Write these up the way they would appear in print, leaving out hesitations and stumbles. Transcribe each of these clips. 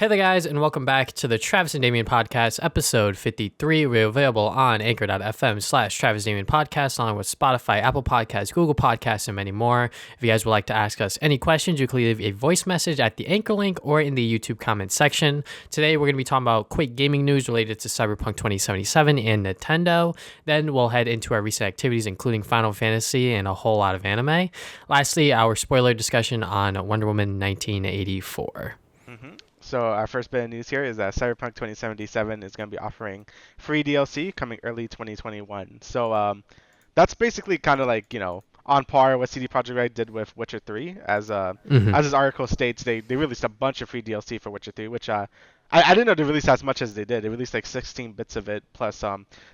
Hey there, guys, and welcome back to the Travis and Damian Podcast, episode 53. We're available on anchor.fm/Travis Damian Podcast, along with Spotify, Apple Podcasts, Google Podcasts, and many more. If you guys would like to ask us any questions, you can leave a voice message at the Anchor link or in the YouTube comment section. Today, we're going to be talking about quick gaming news related to Cyberpunk 2077 and Nintendo. Then we'll head into our recent activities, including Final Fantasy and a whole lot of anime. Lastly, our spoiler discussion on Wonder Woman 1984. So our first bit of news here is that Cyberpunk 2077 is going to be offering free DLC coming early 2021. So that's basically kind of like, on par what CD Projekt Red did with Witcher 3. As his article states, they released a bunch of free DLC for Witcher 3, which I didn't know they released as much as they did. They released like 16 bits of it plus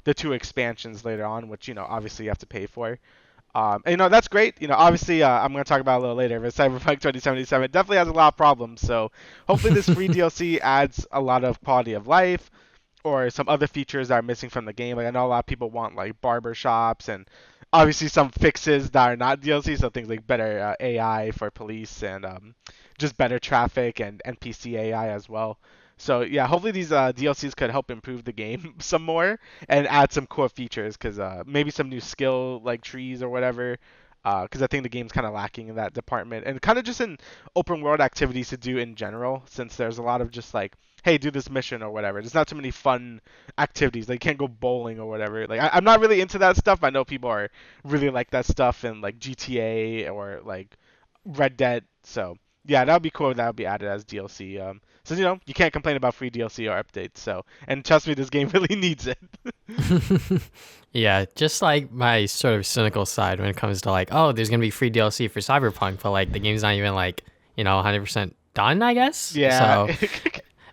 the two expansions later on, which obviously you have to pay for. And that's great. Obviously, I'm going to talk about it a little later, but Cyberpunk 2077 definitely has a lot of problems. So hopefully this free DLC adds a lot of quality of life or some other features that are missing from the game. Like I know a lot of people want like barber shops and obviously some fixes that are not DLC. So things like better AI for police and just better traffic and NPC AI as well. So yeah, hopefully these DLCs could help improve the game some more and add some core features, because maybe some new skill like trees or whatever. Because I think the game's kind of lacking in that department, and kind of just in open world activities to do in general, since there's a lot of just like, hey, do this mission or whatever. There's not too many fun activities. Like you can't go bowling or whatever. Like I'm not really into that stuff. I know people are really like that stuff in like GTA or like Red Dead. So yeah, that would be cool if that would be added as DLC. So you can't complain about free DLC or updates. So, and trust me, this game really needs it. Yeah, just like my sort of cynical side when it comes to like, oh, there's gonna be free DLC for Cyberpunk, but like the game's not even like 100% done, I guess. Yeah. So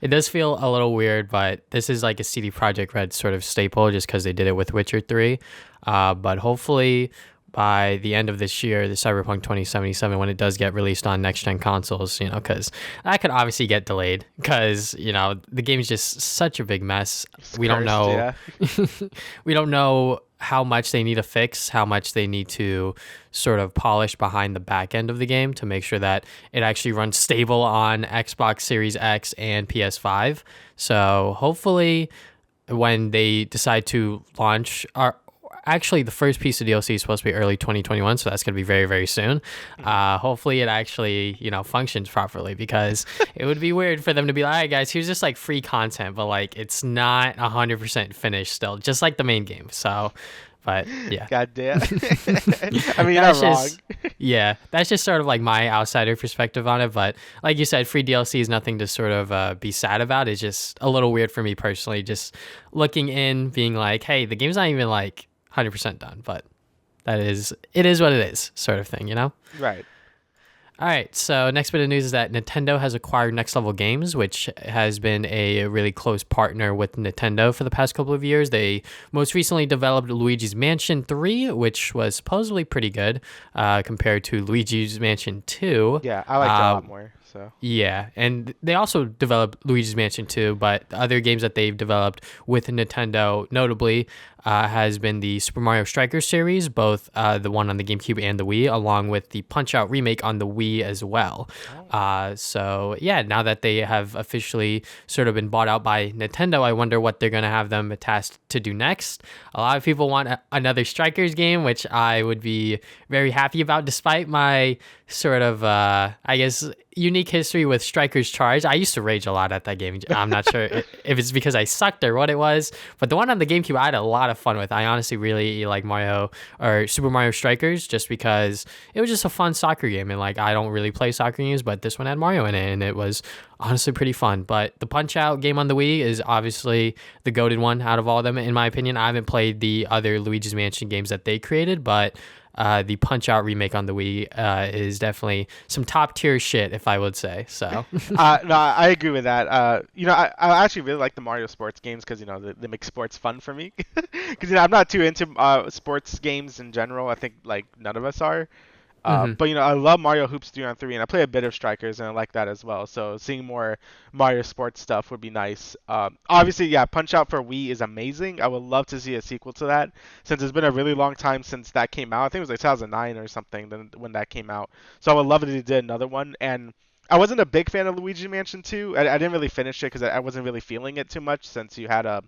it does feel a little weird, but this is like a CD Projekt Red sort of staple, just because they did it with Witcher 3. But hopefully by the end of this year, the Cyberpunk 2077, when it does get released on next-gen consoles, because that could obviously get delayed because, the game's just such a big mess. We don't know. Yeah. We don't know how much they need to fix, how much they need to sort of polish behind the back end of the game to make sure that it actually runs stable on Xbox Series X and PS5. So hopefully when they decide to launch actually, the first piece of DLC is supposed to be early 2021, so that's going to be very, very soon. Hopefully it actually, functions properly, because it would be weird for them to be like, all right, guys, here's just like free content, but like it's not 100% finished still, just like the main game. So, but yeah. God damn. I mean, you're not wrong. Yeah, that's just sort of like my outsider perspective on it. But like you said, free DLC is nothing to sort of be sad about. It's just a little weird for me personally, just looking in, being like, hey, the game's not even like 100% done, but it is what it is, sort of thing, Right. All right, so next bit of news is that Nintendo has acquired Next Level Games, which has been a really close partner with Nintendo for the past couple of years. They most recently developed Luigi's Mansion 3, which was supposedly pretty good compared to Luigi's Mansion 2. Yeah, I like that a lot more. So. Yeah, and they also developed Luigi's Mansion 2, but the other games that they've developed with Nintendo, notably, has been the Super Mario Strikers series, both the one on the GameCube and the Wii, along with the Punch-Out remake on the Wii as well. So, yeah, now that they have officially sort of been bought out by Nintendo, I wonder what they're going to have them tasked to do next. A lot of people want another Strikers game, which I would be very happy about, despite my sort of, I guess, unique history with Strikers Charge. I used to rage a lot at that game. I'm not sure if it's because I sucked or what it was, but the one on the GameCube I had a lot of fun with. I honestly really like Mario or Super Mario Strikers, just because it was just a fun soccer game, and like I don't really play soccer games, but this one had Mario in it and it was honestly pretty fun. But the Punch Out game on the Wii is obviously the goated one out of all of them, in my opinion. I haven't played the other Luigi's Mansion games that they created, but the Punch Out remake on the Wii is definitely some top tier shit, if I would say. So no, I agree with that. I actually really like the Mario sports games, because they make sports fun for me. Because I'm not too into sports games in general. I think like none of us are. But I love Mario Hoops 3-on-3, and I play a bit of Strikers, and I like that as well. So seeing more Mario Sports stuff would be nice. Obviously, yeah, Punch Out for Wii is amazing. I would love to see a sequel to that, since it's been a really long time since that came out. I think it was like 2009 or something when that came out. So I would love it if they did another one. And I wasn't a big fan of Luigi Mansion 2. I didn't really finish it because I wasn't really feeling it too much since you had a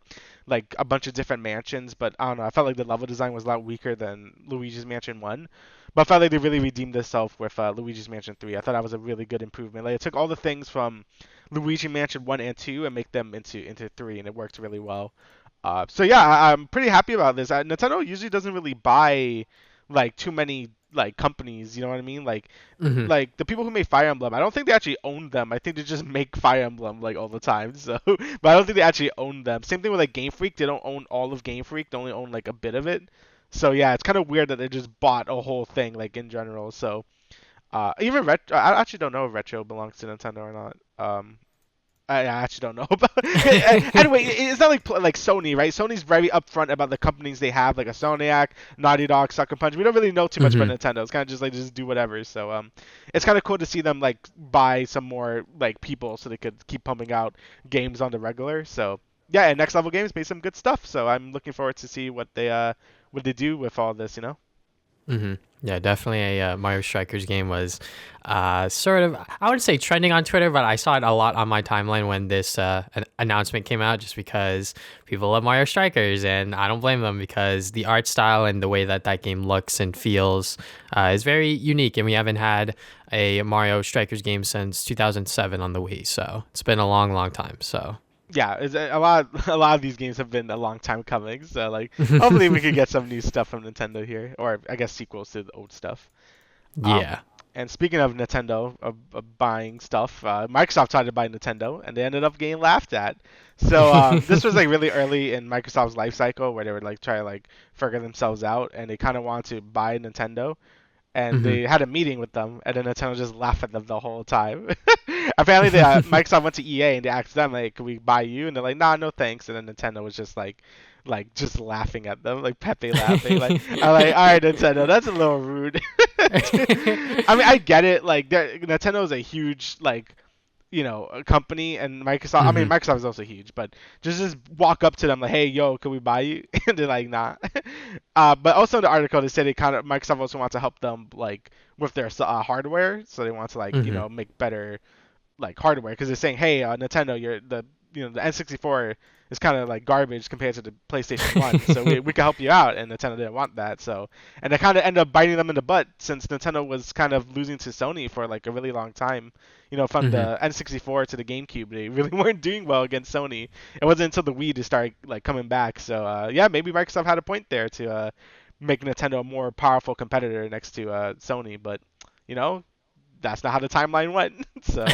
bunch of different mansions. But I don't know. I felt like the level design was a lot weaker than Luigi's Mansion 1. But I felt like they really redeemed themselves with Luigi's Mansion 3. I thought that was a really good improvement. Like it took all the things from Luigi Mansion 1 and 2 and make them into 3, and it worked really well. So yeah, I'm pretty happy about this. Nintendo usually doesn't really buy like too many like companies. You know what I mean? Hmm. Like the people who made Fire Emblem, I don't think they actually own them. I think they just make Fire Emblem like all the time. So, but I don't think they actually own them. Same thing with like Game Freak. They don't own all of Game Freak. They only own like a bit of it. So yeah, it's kind of weird that they just bought a whole thing like in general. So even Retro, I actually don't know if Retro belongs to Nintendo or not. I actually don't know. But anyway, it's not like Sony, right? Sony's very upfront about the companies they have, like a Soniac, Naughty Dog, Sucker Punch. We don't really know too much about Hmm. Nintendo. It's kind of just like just do whatever. So it's kind of cool to see them like buy some more like people so they could keep pumping out games on the regular. So yeah, and Next Level Games made some good stuff. So I'm looking forward to see what they do with all this. You know. Hmm. Yeah, definitely a Mario Strikers game was sort of, I wouldn't say trending on Twitter, but I saw it a lot on my timeline when this announcement came out just because people love Mario Strikers, and I don't blame them because the art style and the way that that game looks and feels is very unique, and we haven't had a Mario Strikers game since 2007 on the Wii, so it's been a long, long time, so. Yeah, it's a lot. A lot of these games have been a long time coming. So like, hopefully we could get some new stuff from Nintendo here, or I guess sequels to the old stuff. Um, Yeah. and speaking of Nintendo of buying stuff, Microsoft tried to buy Nintendo, and they ended up getting laughed at. So this was like really early in Microsoft's life cycle where they would like try to like figure themselves out, and they kind of wanted to buy Nintendo, and Hmm. they had a meeting with them, and then Nintendo just laughed at them the whole time. Apparently, Microsoft went to EA and they asked them like, "Can we buy you?" And they're like, "Nah, no thanks." And then Nintendo was just like just laughing at them, like Pepe laughing. Like I'm like, "All right, Nintendo, that's a little rude." I mean, I get it. Like, Nintendo is a huge like a company, and Microsoft. I mean, Hmm. Microsoft is also huge, but just walk up to them like, "Hey, yo, can we buy you?" And they're like, "Nah." But also in the article, they said they kind of Microsoft also wants to help them like with their hardware, so they want to like Hmm. make better like hardware because they're saying, "Hey, Nintendo, the N64 is kind of like garbage compared to the PlayStation 1, so we can help you out." And Nintendo didn't want that, so and they kind of end up biting them in the butt since Nintendo was kind of losing to Sony for like a really long time. From Hmm. the N64 to the GameCube, they really weren't doing well against Sony. It wasn't until the Wii to start like coming back. So yeah, maybe Microsoft had a point there to make Nintendo a more powerful competitor next to Sony, but you know that's not how the timeline went. So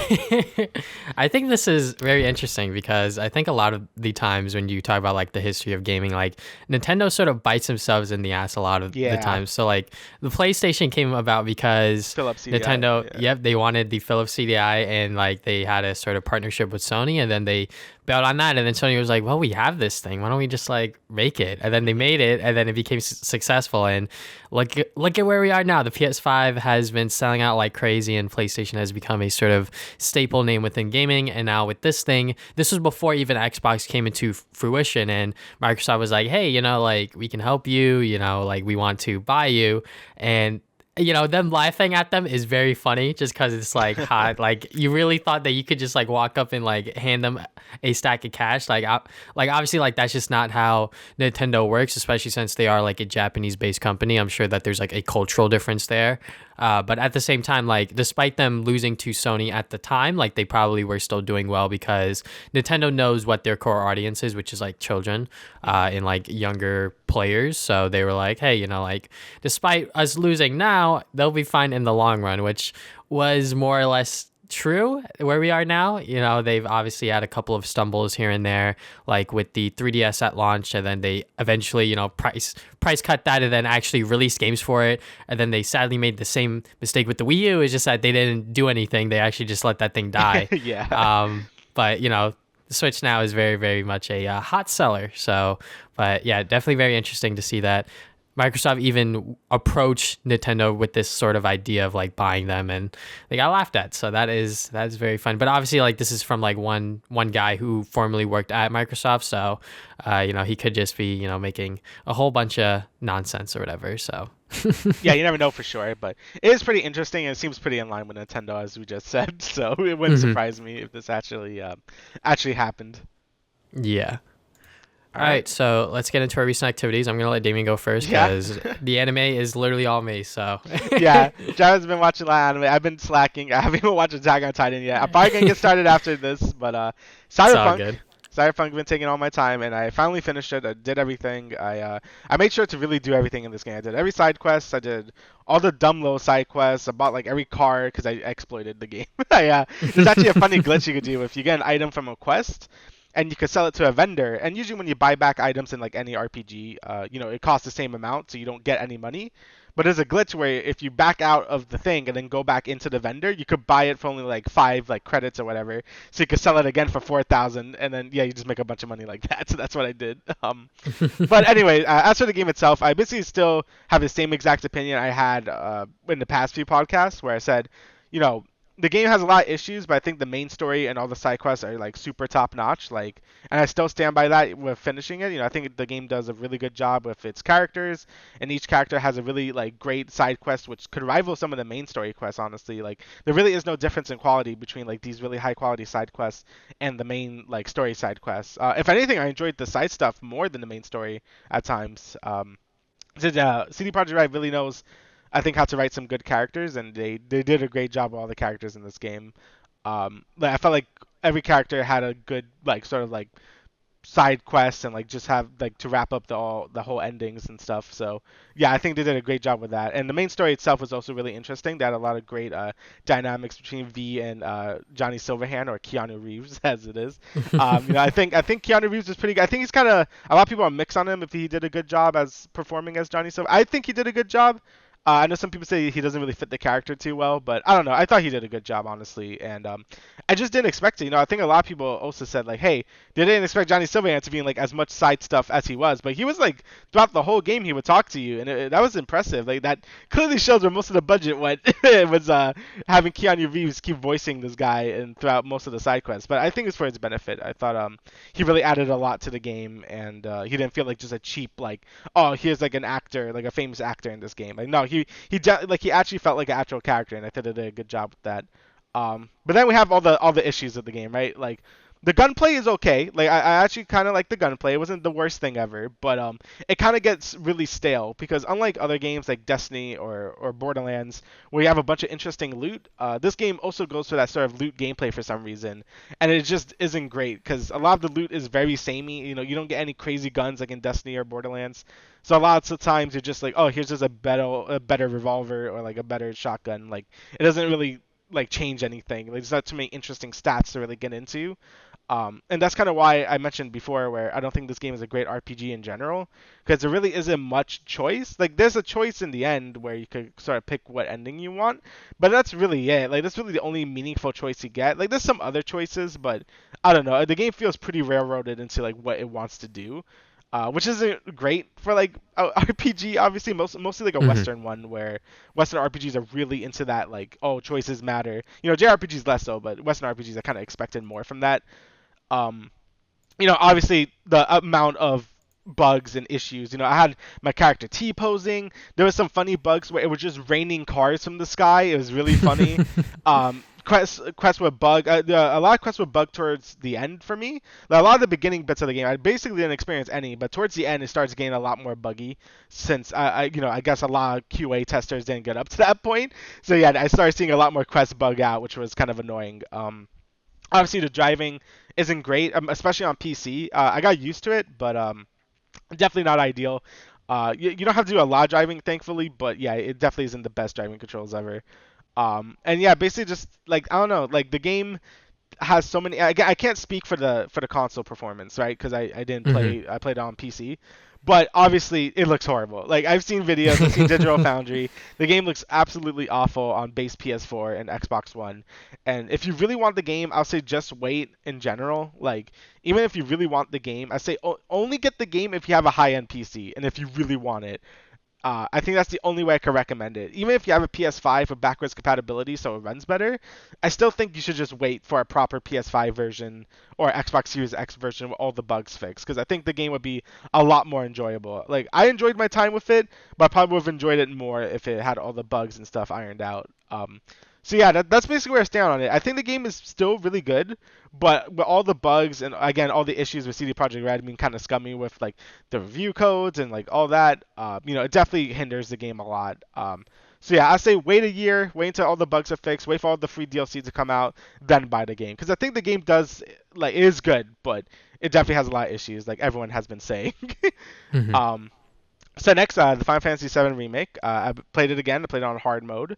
I think this is very interesting because I think a lot of the times when you talk about like the history of gaming, like Nintendo sort of bites themselves in the ass a lot of the yeah, time. So like the PlayStation came about because Philips CDI. Nintendo, Yeah. yep, they wanted the Philips CDI and like they had a sort of partnership with Sony, and then they bailed on that, and then Sony was like, well, we have this thing, why don't we just like make it? And then they Hmm. made it, and then it became successful, and look at where we are now. The PS5 has been selling out like crazy, and PlayStation has become a sort of staple name within gaming. And now with this thing, this was before even Xbox came into fruition, and Microsoft was like, hey, like we can help you, like we want to buy you. And them laughing at them is very funny just because it's like hot. Like you really thought that you could just like walk up and like hand them a stack of cash. Like obviously like that's just not how Nintendo works, especially since they are like a Japanese based company. I'm sure that there's like a cultural difference there. But at the same time, like despite them losing to Sony at the time, like they probably were still doing well because Nintendo knows what their core audience is, which is like children Hmm. and like younger players. So they were like, hey, like despite us losing now, they'll be fine in the long run, which was more or less true where we are now. They've obviously had a couple of stumbles here and there, like with the 3DS at launch, and then they eventually, price cut that and then actually released games for it. And then they sadly made the same mistake with the Wii U. It's just that they didn't do anything. They actually just let that thing die. Yeah. But the Switch now is very, very much a hot seller. So, but yeah, definitely very interesting to see that Microsoft even approached Nintendo with this sort of idea of like buying them, and they got laughed at. So that is very fun. But obviously, like this is from like one guy who formerly worked at Microsoft, so he could just be making a whole bunch of nonsense or whatever. So Yeah, you never know for sure, but it is pretty interesting and it seems pretty in line with Nintendo as we just said. So it wouldn't Hmm. surprise me if this actually happened. Yeah. All All right. right, so let's get into our recent activities. I'm gonna let Damien go first Yeah. because the anime is literally all me. So Yeah, Travis been watching a lot of anime. I've been slacking. I haven't even watched Attack on Titan yet. I'm probably gonna get started after this, but it's all Cyberpunk. good. Cyberpunk been taking all my time, and I finally finished it. I did everything. I made sure to really do everything in this game. I did every side quest. I did all the dumb little side quests. I bought like every car because I exploited the game. There's actually a funny glitch you could do if you get an item from a quest. And you could sell it to a vendor. And usually, when you buy back items in like any RPG, it costs the same amount, so you don't get any money. But there's a glitch where if you back out of the thing and then go back into the vendor, you could buy it for only like 5 like credits or whatever. So you could sell it again for 4,000, and then yeah, you just make a bunch of money like that. So that's what I did. But anyway, as for the game itself, I basically still have the same exact opinion I had in the past few podcasts, where I said, you know, the game has a lot of issues, but I think the main story and all the side quests are like super top notch. Like, and I still stand by that with finishing it. I think the game does a really good job with its characters, and each character has a really like great side quest, which could rival some of the main story quests. Honestly, like there really is no difference in quality between like these really high quality side quests and the main like story side quests. If anything, I enjoyed the side stuff more than the main story at times. CD Projekt Red really knows, I think, how to write some good characters, and they did a great job with all the characters in this game. Like I felt like every character had a good like sort of like side quests and like just have like to wrap up the whole endings and stuff. So yeah, I think they did a great job with that. And the main story itself was also really interesting. They had a lot of great dynamics between V and Johnny Silverhand, or Keanu Reeves as it is. I think Keanu Reeves is pretty good. I think he's kind of, a lot of people are mixed on him if he did a good job as performing as Johnny Silver. I think he did a good job. I know some people say he doesn't really fit the character too well, but I don't know. I thought he did a good job, honestly, and I just didn't expect it. I think a lot of people also said like, "Hey, they didn't expect Johnny Silverhand to be in like as much side stuff as he was," but he was like throughout the whole game he would talk to you, and that was impressive. Like that clearly shows where most of the budget went. It was having Keanu Reeves keep voicing this guy and throughout most of the side quests. But I think it's for his benefit. I thought he really added a lot to the game, and he didn't feel like just a cheap like, oh, here's like an actor, like a famous actor in this game. Like no, he actually felt like an actual character, and I thought they did a good job with that. But then we have all the issues of the game, right? Like the gunplay is okay. Like I actually kind of like the gunplay. It wasn't the worst thing ever, but it kind of gets really stale because unlike other games like Destiny or Borderlands, where you have a bunch of interesting loot, this game also goes for that sort of loot gameplay for some reason, and it just isn't great because a lot of the loot is very samey. You don't get any crazy guns like in Destiny or Borderlands. So a lot of times you're just like, oh, here's just a better revolver or like a better shotgun. Like it doesn't really like change anything. Like, there's not too many interesting stats to really get into. And that's kind of why I mentioned before where I don't think this game is a great RPG in general, because there really isn't much choice. Like there's a choice in the end where you could sort of pick what ending you want, but that's really it. Like that's really the only meaningful choice you get. Like there's some other choices, but I don't know. The game feels pretty railroaded into like what it wants to do. Which isn't great for like a RPG, obviously, mostly like a Hmm. Western one where Western RPGs are really into that, like, oh, choices matter. JRPGs less so, but Western RPGs I kind of expected more from that. Um, Obviously the amount of bugs and issues. I had my character T posing. There was some funny bugs where it was just raining cars from the sky. It was really funny. Quests would bug. A lot of quests would bug towards the end for me. Like, a lot of the beginning bits of the game, I basically didn't experience any, but towards the end, it starts getting a lot more buggy. Since I guess a lot of QA testers didn't get up to that point. So yeah, I started seeing a lot more quests bug out, which was kind of annoying. Obviously, the driving isn't great, especially on PC. I got used to it, but definitely not ideal. You don't have to do a lot of driving, thankfully, but yeah, it definitely isn't the best driving controls ever. And yeah, basically just like I don't know, like the game has so many. I can't speak for the console performance, right? Because I didn't Hmm. play. I played it on PC, but obviously it looks horrible. Like I've seen videos. I've seen Digital Foundry. The game looks absolutely awful on base PS4 and Xbox One. And if you really want the game, I'll say just wait in general. Like even if you really want the game, I say only get the game if you have a high-end PC and if you really want it. I think that's the only way I could recommend it. Even if you have a PS5 with backwards compatibility so it runs better, I still think you should just wait for a proper PS5 version or Xbox Series X version with all the bugs fixed, because I think the game would be a lot more enjoyable. Like, I enjoyed my time with it, but I probably would have enjoyed it more if it had all the bugs and stuff ironed out. So yeah, that's basically where I stand on it. I think the game is still really good, but with all the bugs and again all the issues with CD Projekt Red being kind of scummy with like the review codes and like all that, it definitely hinders the game a lot. So yeah, I say wait a year, wait until all the bugs are fixed, wait for all the free DLC to come out, then buy the game. Because I think the game does like is good, but it definitely has a lot of issues, like everyone has been saying. Hmm. um, so next, the Final Fantasy VII remake. I played it again. I played it on hard mode,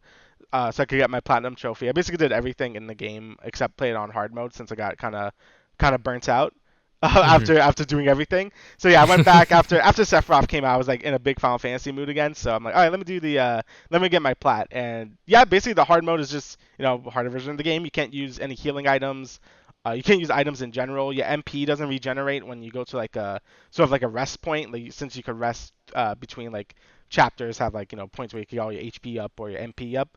so I could get my platinum trophy. I basically did everything in the game except play it on hard mode since I got kind of burnt out Hmm. after doing everything. So yeah, I went back after Sephiroth came out. I was like in a big Final Fantasy mood again. So I'm like, all right, let me get my plat. And yeah, basically the hard mode is just harder version of the game. You can't use any healing items. You can't use items in general. Your MP doesn't regenerate when you go to like a sort of like a rest point. Like since you could rest between like chapters, have like points where you can get all your HP up or your MP up.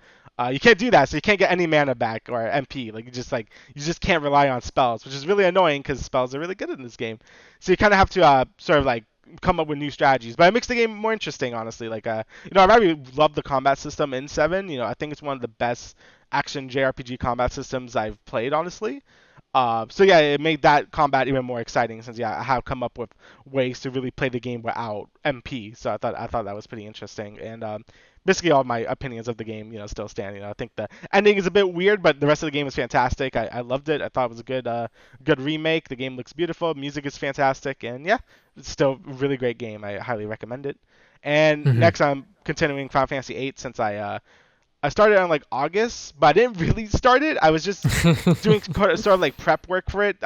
You can't do that, so you can't get any mana back or MP. Like you just can't rely on spells, which is really annoying because spells are really good in this game. So you kind of have to sort of like come up with new strategies. But it makes the game more interesting, honestly. Like I really love the combat system in Seven. I think it's one of the best action JRPG combat systems I've played, honestly. So yeah, it made that combat even more exciting since I have come up with ways to really play the game without MP. So I thought that was pretty interesting, and basically all my opinions of the game, still stand. I think the ending is a bit weird, but the rest of the game is fantastic. I loved it. I thought it was a good remake. The game looks beautiful. Music is fantastic, and yeah, it's still a really great game. I highly recommend it. And Hmm. next, I'm continuing Final Fantasy VIII since I started on like August, but I didn't really start it. I was just doing sort of like prep work for it.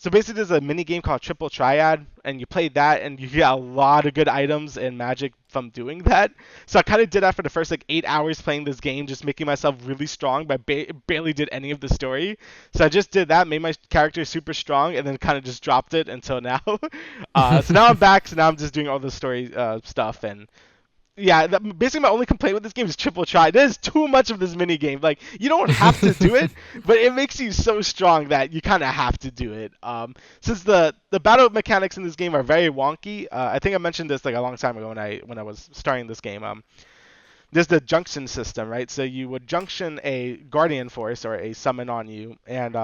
So basically, there's a mini game called Triple Triad, and you play that, and you get a lot of good items and magic from doing that. So I kind of did that for the first like 8 hours playing this game, just making myself really strong, but barely did any of the story. So I just did that, made my character super strong, and then kind of just dropped it until now. So now I'm back. So now I'm just doing all the story stuff, and yeah, basically my only complaint with this game is triple try. There's too much of this mini game. Like you don't have to do it, but it makes you so strong that you kind of have to do it. Since the battle mechanics in this game are very wonky. I think I mentioned this like a long time ago when I was starting this game. There's the junction system, right? So you would junction a guardian force or a summon on you, and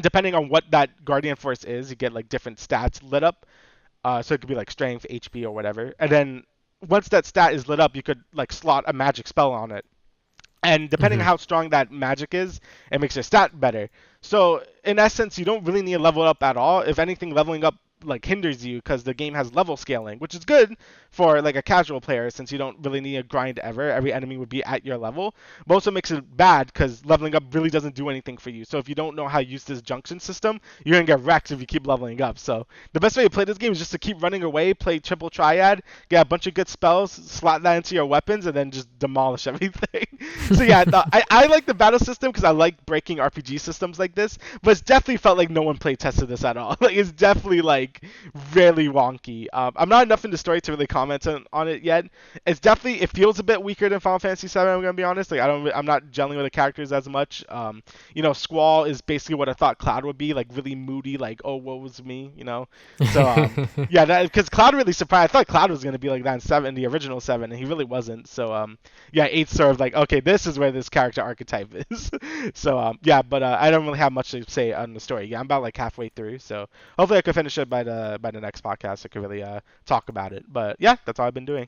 depending on what that guardian force is, you get like different stats lit up. So it could be like strength, HP, or whatever. And then once that stat is lit up, you could like slot a magic spell on it. And depending on Hmm. how strong that magic is, it makes your stat better. So in essence, you don't really need to level up at all. If anything, leveling up like hinders you because the game has level scaling, which is good for like a casual player since you don't really need a grind ever. Every enemy would be at your level. But also makes it bad because leveling up really doesn't do anything for you. So if you don't know how to use this junction system, you're gonna get wrecked if you keep leveling up. So the best way to play this game is just to keep running away, play triple triad, get a bunch of good spells, slot that into your weapons, and then just demolish everything. So yeah, I like the battle system because I like breaking RPG systems like this, but it's definitely felt like no one play tested this at all. Like it's definitely like really wonky. I'm not enough into story to really comment on it yet. It feels a bit weaker than Final Fantasy VII. I'm gonna be honest. Like I'm not gelling with the characters as much. Squall is basically what I thought Cloud would be, like really moody, like oh what was me, So yeah, that because Cloud really surprised. I thought Cloud was gonna be like that in seven, the original seven, and he really wasn't. So yeah, eight's sort of like okay, this is where this character archetype is. So yeah, but I don't really have much to say on the story. Yeah, I'm about like halfway through, so hopefully I can finish it by the next podcast. I could really talk about it. But yeah, that's all I've been doing.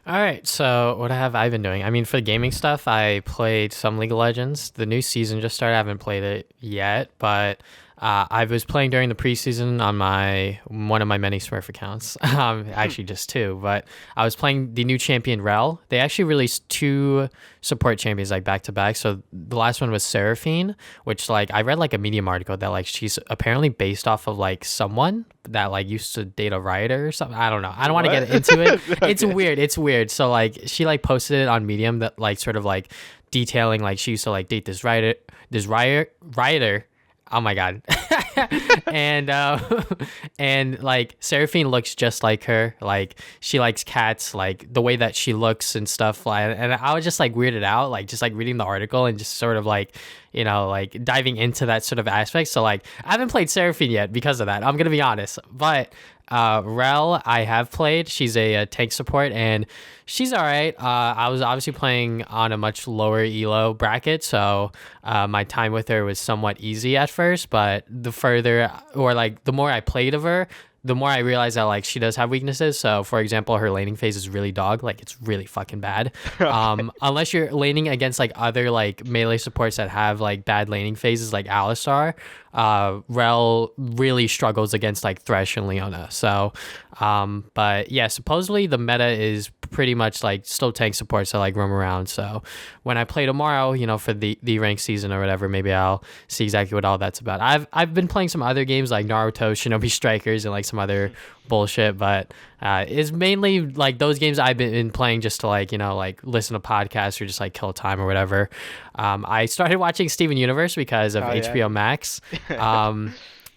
All right, so what have I been doing? I mean, for the gaming stuff, I played some League of Legends. The new season just started. I haven't played it yet, but I was playing during the preseason on my one of my many Smurf accounts. Actually, just two, but I was playing the new champion Rel. They actually released two support champions like back to back. So the last one was Seraphine, which like I read like a Medium article that like she's apparently based off of like someone that like used to date a rioter or something. I don't know. I don't want to What? get into it. It's Okay. weird. It's weird. So like she like posted it on Medium that like sort of like detailing like she used to like date this rioter Oh my god. and and like Seraphine looks just like her. Like she likes cats, like the way that she looks and stuff. Like, and I was just like weirded out, like just like reading the article and just sort of like, you know, like diving into that sort of aspect. So like I haven't played Seraphine yet because of that. I'm gonna be honest, but Rel I have played. She's a tank support and she's all right. I was obviously playing on a much lower elo bracket, so my time with her was somewhat easy at first. But the further or like the more I played of her, the more I realized that like she does have weaknesses. So for example, her laning phase is really dog. Like it's really fucking bad. Unless you're laning against like other like melee supports that have like bad laning phases like Alistar, Rel really struggles against like Thresh and Leona. So, but yeah, supposedly the meta is pretty much like still tank supports that like roam around. So when I play tomorrow, you know, for the ranked season or whatever, maybe I'll see exactly what all that's about. I've been playing some other games like Naruto, Shinobi Strikers, and like some other bullshit, but it's mainly like those games I've been playing just to like, you know, like listen to podcasts or just like kill time or whatever. I started watching Steven Universe because of HBO Max.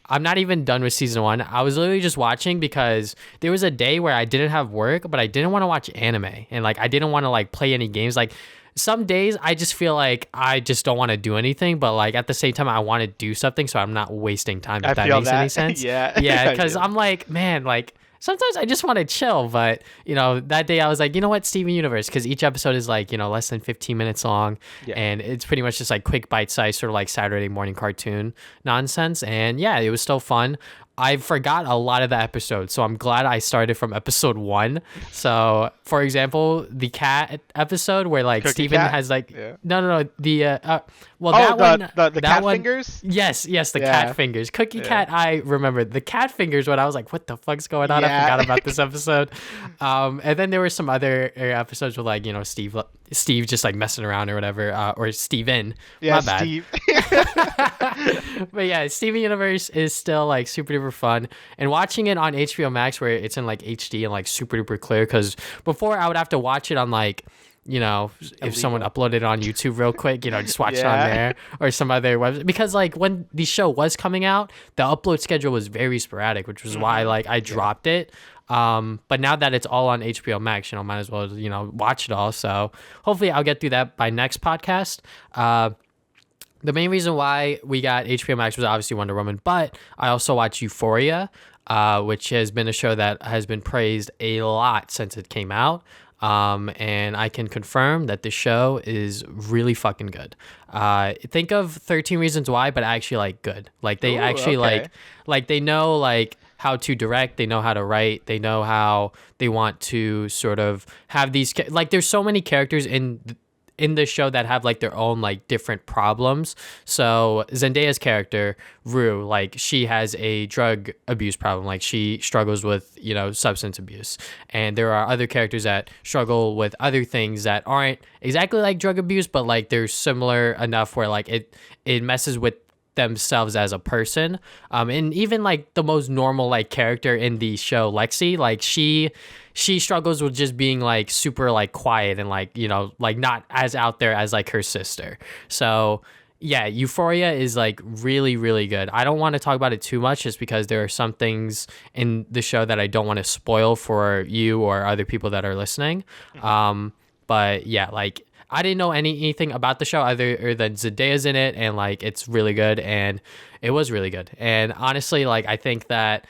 I'm not even done with season 1. I was literally just watching because there was a day where I didn't have work, but I didn't want to watch anime and like I didn't want to like play any games. Like some days I just feel like I just don't want to do anything, but like at the same time I want to do something so I'm not wasting time, if that makes any sense. Yeah, because I'm like, man, like sometimes I just want to chill, but you know, that day I was like, you know what, Steven Universe, because each episode is like, you know, less than 15 minutes long, and it's pretty much just like quick bite-sized sort of like Saturday morning cartoon nonsense, and yeah, it was still fun. I forgot a lot of the episodes, so I'm glad I started from episode 1. So, for example, the cat episode where like Steven has like no the the cat one, fingers. Yes, the cat fingers. Cookie Cat. I remember the cat fingers when I was like, what the fuck's going on? I forgot about this episode. And then there were some other episodes with like, you know, Steve just like messing around or whatever, or Steven. Yeah, my bad. Steve. But yeah, Steven Universe is still like super duper fun, and watching it on HBO Max where it's in like HD and like super duper clear, because before I would have to watch it on like, you know, if someone uploaded it on YouTube real quick, you know, just watch it on there or some other website, because like when the show was coming out, the upload schedule was very sporadic, which was why like I dropped it. But now that it's all on HBO Max, you know, might as well, you know, watch it all. So hopefully I'll get through that by next podcast. The main reason why we got HBO Max was obviously Wonder Woman, but I also watched Euphoria, which has been a show that has been praised a lot since it came out. And I can confirm that the show is really fucking good. Think of 13 Reasons Why, but actually like good. Like they like they know like how to direct, they know how to write, they know how they want to sort of have these like there's so many characters in the show that have like their own like different problems. So Zendaya's character Rue, like she has a drug abuse problem, like she struggles with, you know, substance abuse, and there are other characters that struggle with other things that aren't exactly like drug abuse, but like they're similar enough where like it messes with themselves as a person. And even like the most normal like character in the show, Lexi, like she struggles with just being like super like quiet and like, you know, like not as out there as like her sister. So yeah, Euphoria is like really, really good. I don't want to talk about it too much just because there are some things in the show that I don't want to spoil for you or other people that are listening. But yeah, like I didn't know anything about the show other than Zendaya's in it, and like it's really good, and it was really good. And honestly, like I think that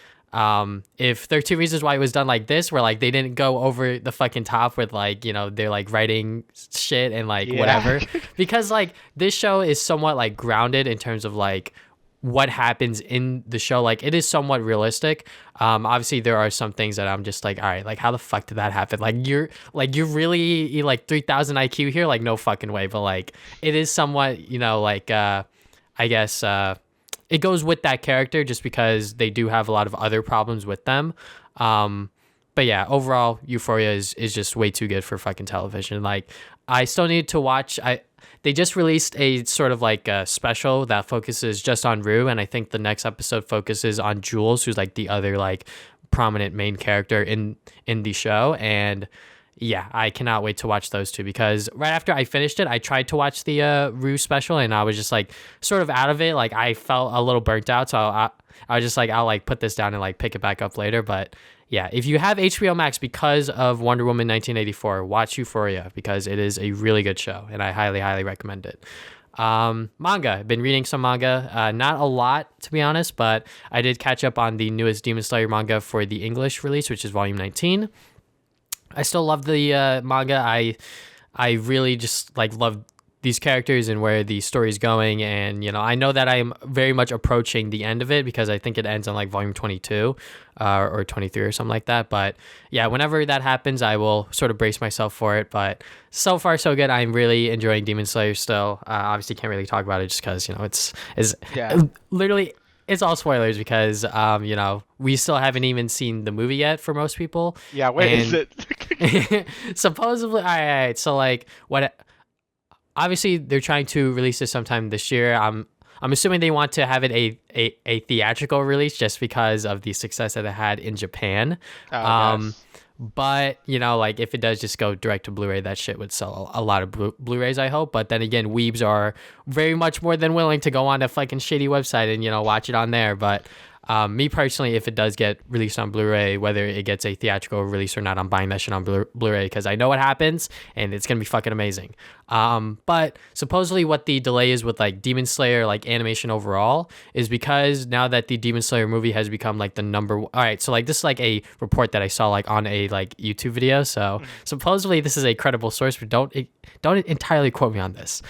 if there are 2 reasons why it was done like this, where like they didn't go over the fucking top with like, you know, they're like writing shit and like whatever, because like this show is somewhat like grounded in terms of like what happens in the show. Like it is somewhat realistic. Obviously there are some things that I'm just like, all right, like how the fuck did that happen? Like you're really like 3,000 IQ here, like no fucking way. But like it is somewhat, you know, like I guess it goes with that character just because they do have a lot of other problems with them. But yeah, overall Euphoria is just way too good for fucking television. Like I still need to watch. They just released a sort of like a special that focuses just on Rue, and I think the next episode focuses on Jules, who's like the other like prominent main character in the show. And Yeah, I cannot wait to watch those two because right after I finished it, I tried to watch the Rue special and I was just like sort of out of it. Like I felt a little burnt out, so I was just like, I'll like put this down and like pick it back up later. But yeah, if you have HBO Max because of Wonder Woman 1984, watch Euphoria because it is a really good show and I highly, highly recommend it. Manga. I've been reading some manga. Not a lot, to be honest, but I did catch up on the newest Demon Slayer manga for the English release, which is volume 19. I still love the manga. I really just like love these characters and where the story's going, and I know that I'm very much approaching the end of it because I think it ends on like volume 22 or 23 or something like that. But yeah, whenever that happens, I will sort of brace myself for it. But so far so good. I'm really enjoying Demon Slayer still. Obviously, can't really talk about it just because it's Yeah. literally. It's all spoilers because we still haven't even seen the movie yet for most people. Yeah, where is it? Supposedly, all right. So like, what? Obviously, they're trying to release this sometime this year. I'm assuming they want to have it a theatrical release just because of the success that it had in Japan. Oh, yes. But like if it does just go direct to Blu-ray, that shit would sell a lot of Blu-rays, I hope. But then again, weebs are very much more than willing to go on a fucking shitty website and watch it on there. But me personally, if it does get released on Blu-ray, whether it gets a theatrical release or not, I'm buying that shit on Blu-ray because I know what happens and it's gonna be fucking amazing. But supposedly what the delay is with like Demon Slayer, like animation overall, is because now that the Demon Slayer movie has become like the number. All right, so like this is like a report that I saw like on a like YouTube video. So supposedly this is a credible source, but don't entirely quote me on this.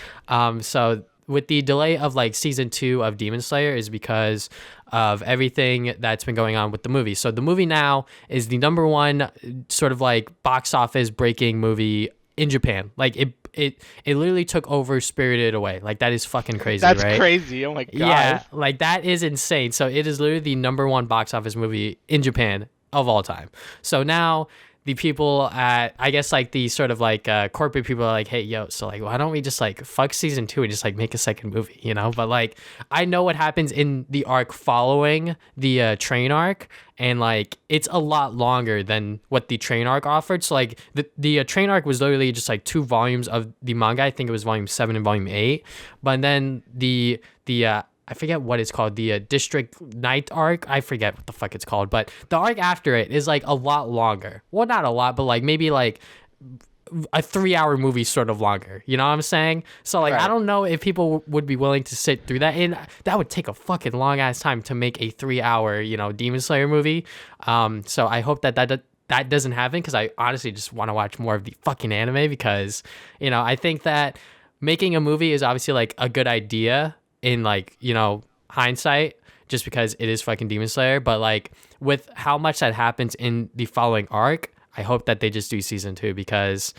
So with the delay of like season 2 of Demon Slayer is because of everything that's been going on with the movie. So the movie now is the number one sort of like box office breaking movie in Japan. Like it literally took over Spirited Away. Like that is fucking crazy. That's right? crazy. Oh my god. Yeah, like that is insane. So it is literally the number one box office movie in Japan of all time. So now the people at, I guess like the sort of like corporate people are like, hey, yo, so like, why don't we just like fuck season 2 and just like make a second movie, But like, I know what happens in the arc following the train arc, and like it's a lot longer than what the train arc offered. So like the train arc was literally just like 2 volumes of the manga. I think it was volume 7 and volume 8, but then the I forget what it's called, the District Night arc. I forget what the fuck it's called, but the arc after it is like a lot longer. Well, not a lot, but like maybe like a 3-hour movie sort of longer. You know what I'm saying? So like, Right. I don't know if people would be willing to sit through that. And that would take a fucking long ass time to make a 3-hour, Demon Slayer movie. So I hope that doesn't happen because I honestly just want to watch more of the fucking anime because, I think that making a movie is obviously like a good idea in like hindsight, just because it is fucking Demon Slayer, but like with how much that happens in the following arc, I hope that they just do season 2 because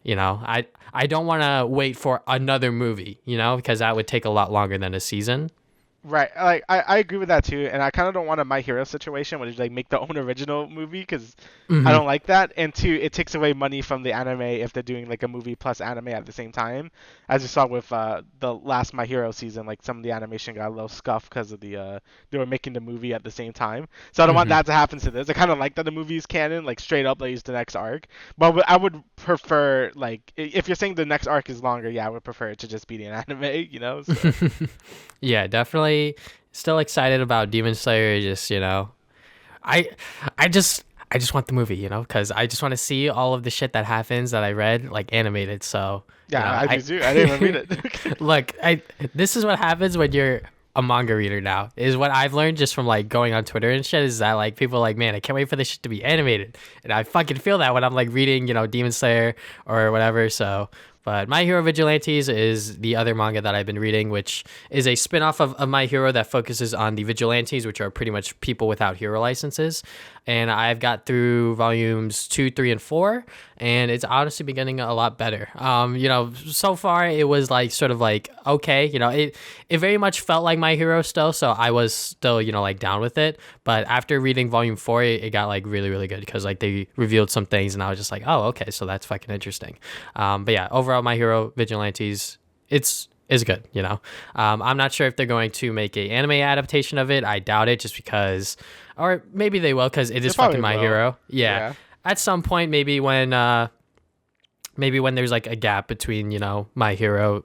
I don't want to wait for another movie, because that would take a lot longer than a season. Right, like I agree with that too, and I kind of don't want a My Hero situation where they like make their own original movie because I don't like that. And 2, it takes away money from the anime if they're doing like a movie plus anime at the same time. As you saw with the last My Hero season, like some of the animation got a little scuffed because of the they were making the movie at the same time. So I don't want that to happen to this. I kind of like that the movie is canon, like straight up, like use the next arc. But I would prefer like if you're saying the next arc is longer, yeah, I would prefer it to just be the anime, So. Yeah, definitely still excited about Demon Slayer. Just I just want the movie, because I just want to see all of the shit that happens that I read like animated. So Yeah, I do too. I didn't even read it. look, this is what happens when you're a manga reader now, is what I've learned just from like going on Twitter and shit, is that like people are like, man, I can't wait for this shit to be animated, and I fucking feel that when I'm like reading Demon Slayer or whatever. So but My Hero Vigilantes is the other manga that I've been reading, which is a spin-off of My Hero that focuses on the Vigilantes, which are pretty much people without hero licenses. And I've got through volumes 2, 3, and 4, and it's honestly been getting a lot better. So far it was like sort of like okay, it very much felt like My Hero still, so I was still like down with it. But after reading volume 4, it got like really, really good because like they revealed some things, and I was just like, oh, okay, so that's fucking interesting. But yeah, overall, My Hero Vigilantes, it's good. I'm not sure if they're going to make a anime adaptation of it. I doubt it, just because, or maybe they will because it is fucking My Hero. Yeah. At some point, maybe when maybe when there's like a gap between, My Hero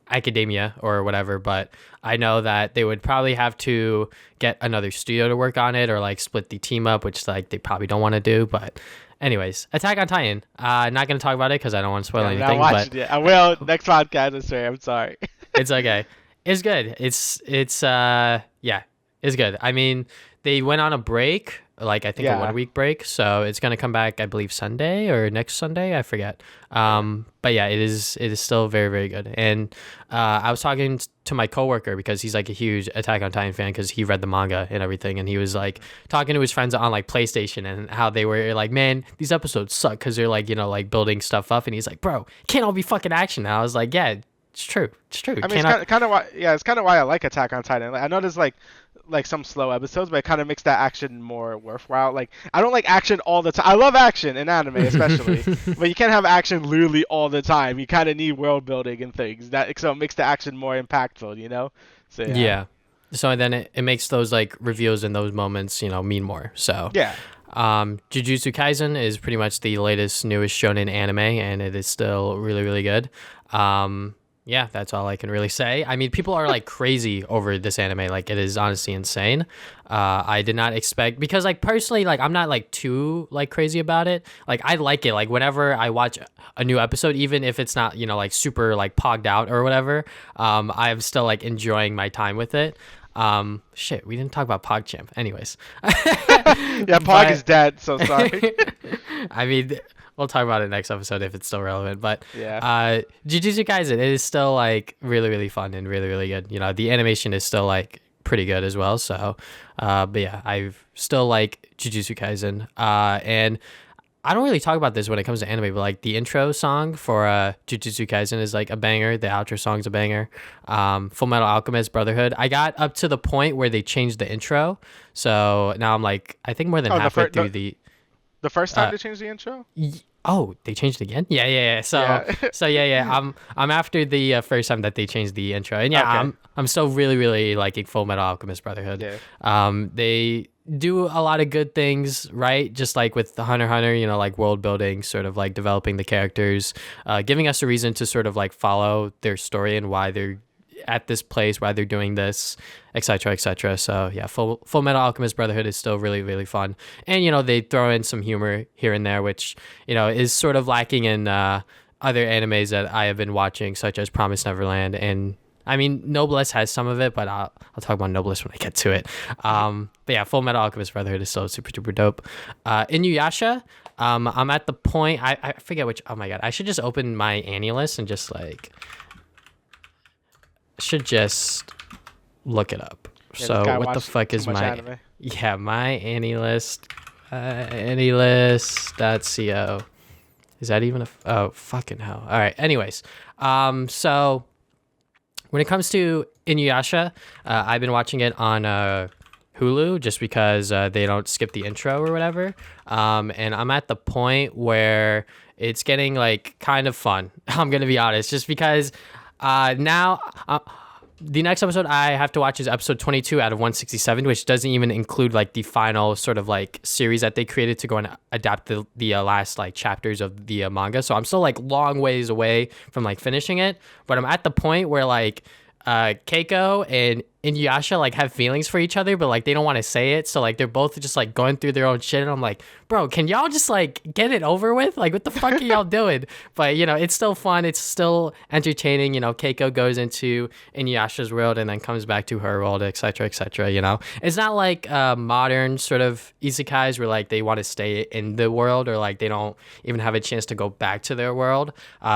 Academia or whatever, but I know that they would probably have to get another studio to work on it or like split the team up, which like they probably don't want to do. But anyways, Attack on Titan. Not gonna talk about it because I don't want to spoil I'm anything. not watching it. I will next podcast. I swear. I'm sorry. It's okay. It's good. It's yeah, it's good. I mean, they went on a break, like I think a Yeah. 1 week break, so it's gonna come back, I believe Sunday or next Sunday, I forget. But yeah, it is still very very good. And I was talking to my coworker because he's like a huge Attack on Titan fan because he read the manga and everything, and he was like talking to his friends on like PlayStation and how they were like, man, these episodes suck because they're like like building stuff up, and he's like, bro, it can't all be fucking action. And I was like, yeah. It's true. It's true. I mean, it's kind of why, yeah, it's kind of why I like Attack on Titan. Like, I know there's like some slow episodes, but it kind of makes that action more worthwhile. Like, I don't like action all the time. I love action in anime, especially, but you can't have action literally all the time. You kind of need world building and things. So it makes the action more impactful, you know? So Yeah. So then it makes those like reveals in those moments, mean more. So yeah. Jujutsu Kaisen is pretty much the latest, newest shonen anime, and it is still really, really good. Yeah, that's all I can really say. I mean, people are like crazy over this anime. Like, it is honestly insane. I did not expect, because like personally, like I'm not like too like crazy about it. Like, I like it. Like, whenever I watch a new episode, even if it's not like super like pogged out or whatever, I'm still like enjoying my time with it. Shit, we didn't talk about PogChamp. Anyways. Yeah, Pog is dead, so sorry. I mean, we'll talk about it next episode if it's still relevant. But yeah. Jujutsu Kaisen, it is still like really, really fun and really, really good. The animation is still like pretty good as well. So, but yeah, I still like Jujutsu Kaisen. And I don't really talk about this when it comes to anime, but like the intro song for Jujutsu Kaisen is like a banger. The outro song's a banger. Full Metal Alchemist Brotherhood. I got up to the point where they changed the intro, so now I'm like, I think more than halfway through the first time they changed the intro. Oh, they changed it again? Yeah. So yeah. I'm after the first time that they changed the intro, and yeah, Okay. I'm still really really liking Full Metal Alchemist Brotherhood. Yeah. They do a lot of good things, right? Just like with the Hunter x Hunter, like world building, sort of like developing the characters, giving us a reason to sort of like follow their story and why they're at this place, why they're doing this, etc., etc. So yeah, Full Metal Alchemist Brotherhood is still really really fun, and they throw in some humor here and there, which is sort of lacking in other animes that I have been watching, such as Promised Neverland. And I mean, Noblesse has some of it, but I'll talk about Noblesse when I get to it. But yeah, Full Metal Alchemist Brotherhood is still super duper dope. Inuyasha, I'm at the point, I forget which. Oh my god, I should just open my Annie list and just like. Should just look it up. Yeah, So what the fuck is my anime. my Annie list? Annylist.co. Is that even oh fucking hell. All right. Anyways, so when it comes to Inuyasha, I've been watching it on Hulu just because they don't skip the intro or whatever. And I'm at the point where it's getting like kind of fun. I'm gonna be honest, just because now the next episode I have to watch is episode 22 out of 167, which doesn't even include like the final sort of like series that they created to go and adapt the last like chapters of the manga. So I'm still like long ways away from like finishing it, but I'm at the point where like Keiko and Inuyasha like have feelings for each other, but like they don't want to say it, so like they're both just like going through their own shit, and I'm like, bro, can y'all just like get it over with? Like, what the fuck are y'all doing? But it's still fun, it's still entertaining. Keiko goes into Inuyasha's world and then comes back to her world, etc., etc. It's not like modern sort of isekais where like they want to stay in the world or like they don't even have a chance to go back to their world.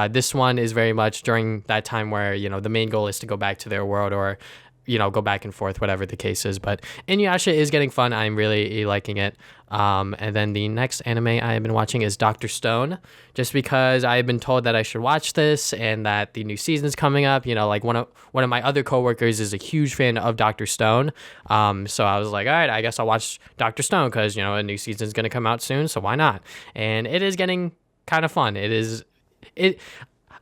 This one is very much during that time where the main goal is to go back to their world, or go back and forth, whatever the case is. But Inuyasha is getting fun. I'm really liking it. And then the next anime I have been watching is Dr. Stone, just because I have been told that I should watch this and that the new season's coming up. Like one of my other coworkers is a huge fan of Dr. Stone. So I was like, all right, I guess I'll watch Dr. Stone because, a new season's going to come out soon. So why not? And it is getting kind of fun.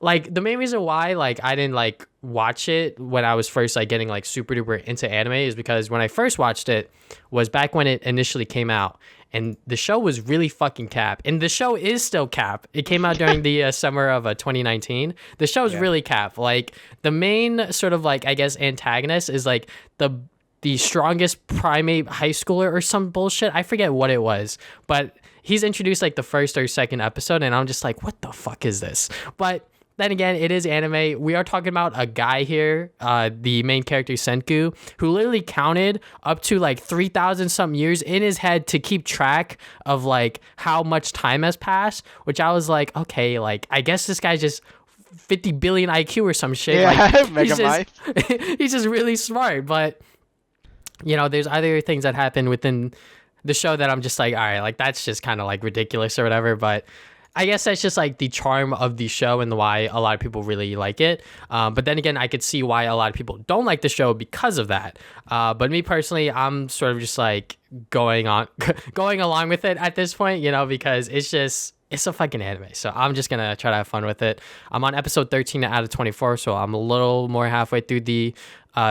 like the main reason why like I didn't like watch it when I was first like getting like super duper into anime is because when I first watched it was back when it initially came out, and the show was really fucking cap, and the show is still cap. It came out during the summer of 2019. The show is really cap. Like the main sort of like I guess antagonist is like the strongest primate high schooler or some bullshit. I forget what it was, but he's introduced like the first or second episode, and I'm just like, what the fuck is this? But then again, it is anime. We are talking about a guy here, the main character Senku, who literally counted up to like 3,000 something years in his head to keep track of like how much time has passed, which I was like, okay, like I guess this guy's just 50 billion IQ or some shit. Yeah, like, he's just really smart. But you know, there's other things that happen within the show that I'm just like, all right, like that's just kind of like ridiculous or whatever. But I guess that's just like the charm of the show and why a lot of people really like it. But then again, I could see why a lot of people don't like the show because of that. But me personally, I'm sort of just like going along with it at this point, you know, because it's a fucking anime. So I'm just going to try to have fun with it. I'm on episode 13 out of 24, so I'm a little more halfway through the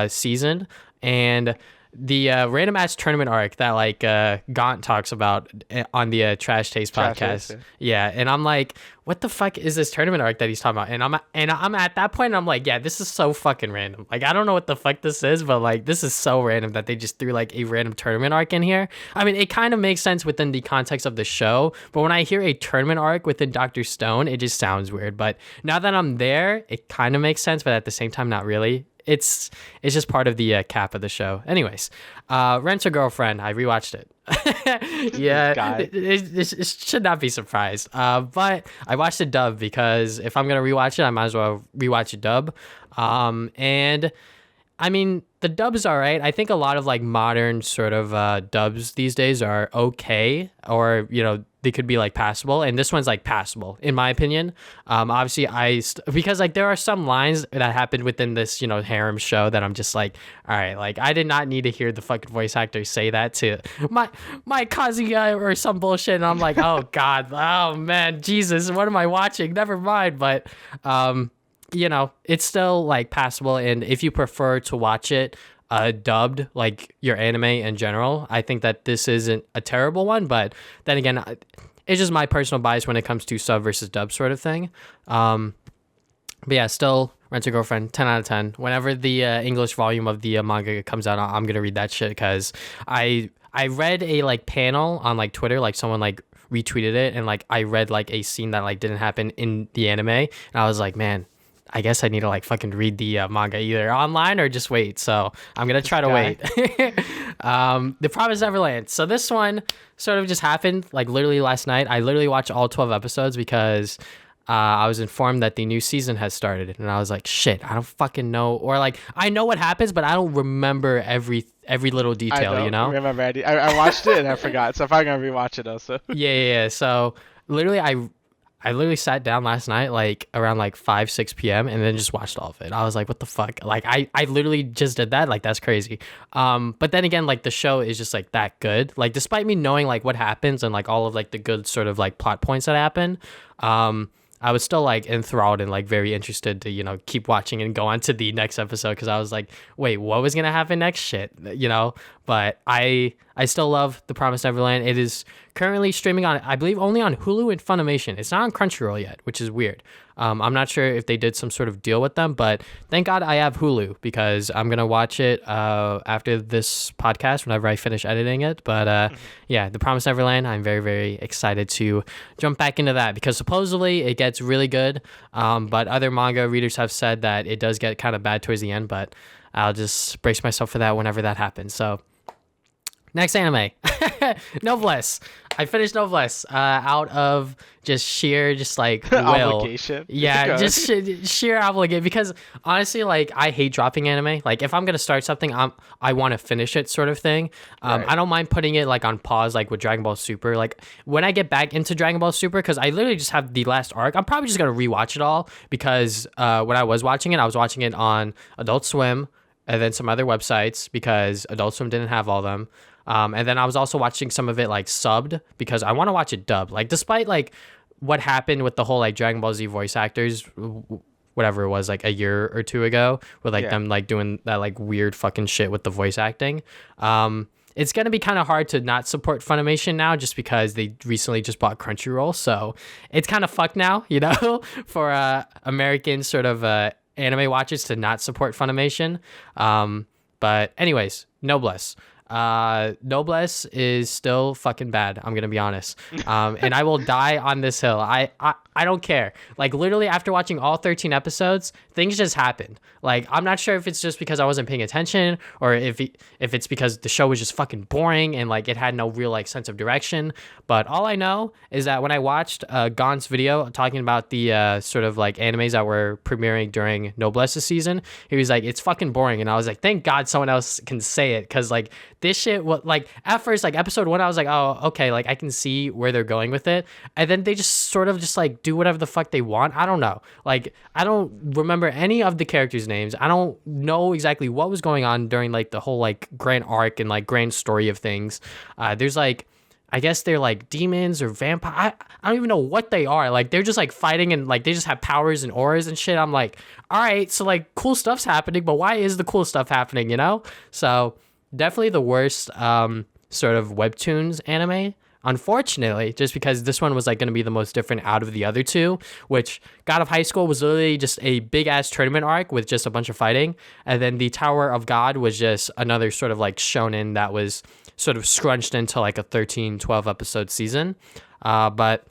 season. And the random ass tournament arc that like Gaunt talks about on the Trash Taste podcast. Yeah, and I'm like, what the fuck is this tournament arc that he's talking about? And I'm at that point, and I'm like, yeah, this is so fucking random. Like, I don't know what the fuck this is, but like, this is so random that they just threw like a random tournament arc in here. I mean, it kind of makes sense within the context of the show, but when I hear a tournament arc within Dr. Stone, it just sounds weird. But now that I'm there, it kind of makes sense, but at the same time, not really. It's just part of the cap of the show. Anyways, Rent a Girlfriend. I rewatched it. Yeah, it should not be surprised. But I watched it dub because if I'm gonna rewatch it, I might as well rewatch it dub. And I mean, the dub is all right. I think a lot of like modern sort of dubs these days are okay, or you know, they could be like passable, and this one's like passable in my opinion. Obviously because like there are some lines that happened within this, you know, harem show that I'm just like, all right, like I did not need to hear the fucking voice actor say that to my Kazuya or some bullshit, and I'm like, oh god, oh man, Jesus, what am I watching? Never mind. But you know, it's still like passable, and if you prefer to watch it dubbed like your anime in general, I think that this isn't a terrible one. But then again, it's just my personal bias when it comes to sub versus dub sort of thing. But yeah, still Rent a Girlfriend, 10 out of 10. Whenever the English volume of the manga comes out, I'm gonna read that shit, because I read a like panel on like Twitter, like someone like retweeted it, and like I read like a scene that like didn't happen in the anime, and I was like, man, I guess I need to like fucking read the manga either online or just wait. So I'm going to try to wait. The Promised Neverland. So this one sort of just happened like literally last night. I literally watched all 12 episodes because I was informed that the new season has started, and I was like, shit, I don't fucking know. Or like, I know what happens, but I don't remember every little detail, you know? Remember, I watched it and I forgot. So I'm probably going to rewatch it also. Yeah. So literally I literally sat down last night, like around like 5-6 p.m. and then just watched all of it. I was like, what the fuck? Like I literally just did that. Like, that's crazy. But then again, like the show is just like that good. Like, despite me knowing like what happens and like all of like the good sort of like plot points that happen, I was still like enthralled and like very interested to, you know, keep watching and go on to the next episode, because I was like, wait, what was gonna happen next? Shit, you know. But I still love The Promised Neverland. It is currently streaming on, I believe, only on Hulu and Funimation. It's not on Crunchyroll yet, which is weird. I'm not sure if they did some sort of deal with them, but thank God I have Hulu, because I'm going to watch it after this podcast whenever I finish editing it. But yeah, The Promised Neverland, I'm very, very excited to jump back into that, because supposedly it gets really good. But other manga readers have said that it does get kind of bad towards the end, but I'll just brace myself for that whenever that happens. So next anime, Noblesse. I finished Noblesse out of just sheer, just like will. Obligation. Yeah, just sheer obligation. Because honestly, like I hate dropping anime. Like if I'm gonna start something, I want to finish it, sort of thing. Right. I don't mind putting it like on pause, like with Dragon Ball Super. Like when I get back into Dragon Ball Super, because I literally just have the last arc. I'm probably just gonna rewatch it all, because when I was watching it on Adult Swim and then some other websites, because Adult Swim didn't have all of them. And then I was also watching some of it like subbed, because I want to watch it dubbed. Like despite like what happened with the whole like Dragon Ball Z voice actors, whatever it was, like a year or two ago, with like Yeah. them like doing that like weird fucking shit with the voice acting. It's gonna be kind of hard to not support Funimation now, just because they recently just bought Crunchyroll, so it's kind of fucked now, you know, for American sort of anime watchers to not support Funimation. But anyways, Noblesse. Noblesse is still fucking bad. I'm gonna be honest. And I will die on this hill. I don't care. Like literally after watching all 13 episodes, things just happened. Like I'm not sure if it's just because I wasn't paying attention, or if it's because the show was just fucking boring and like it had no real like sense of direction. But all I know is that when I watched Gon's video talking about the sort of like animes that were premiering during Noblesse's season, he was like, it's fucking boring. And I was like, thank God someone else can say it, because like this shit, what like at first, like episode 1, I was like, oh, okay, like I can see where they're going with it. And then they just sort of just like do whatever the fuck they want. I don't know. Like I don't remember any of the characters' names. I don't know exactly what was going on during like the whole like grand arc and like grand story of things. There's like, I guess they're like demons or vampire. I don't even know what they are. Like they're just like fighting and like they just have powers and auras and shit. I'm like, all right, so like cool stuff's happening, but why is the cool stuff happening, you know? So definitely the worst sort of webtoons anime, unfortunately, just because this one was like going to be the most different out of the other two, which God of High School was literally just a big ass tournament arc with just a bunch of fighting, and then the Tower of God was just another sort of like shonen that was sort of scrunched into like a 13-12 episode season. But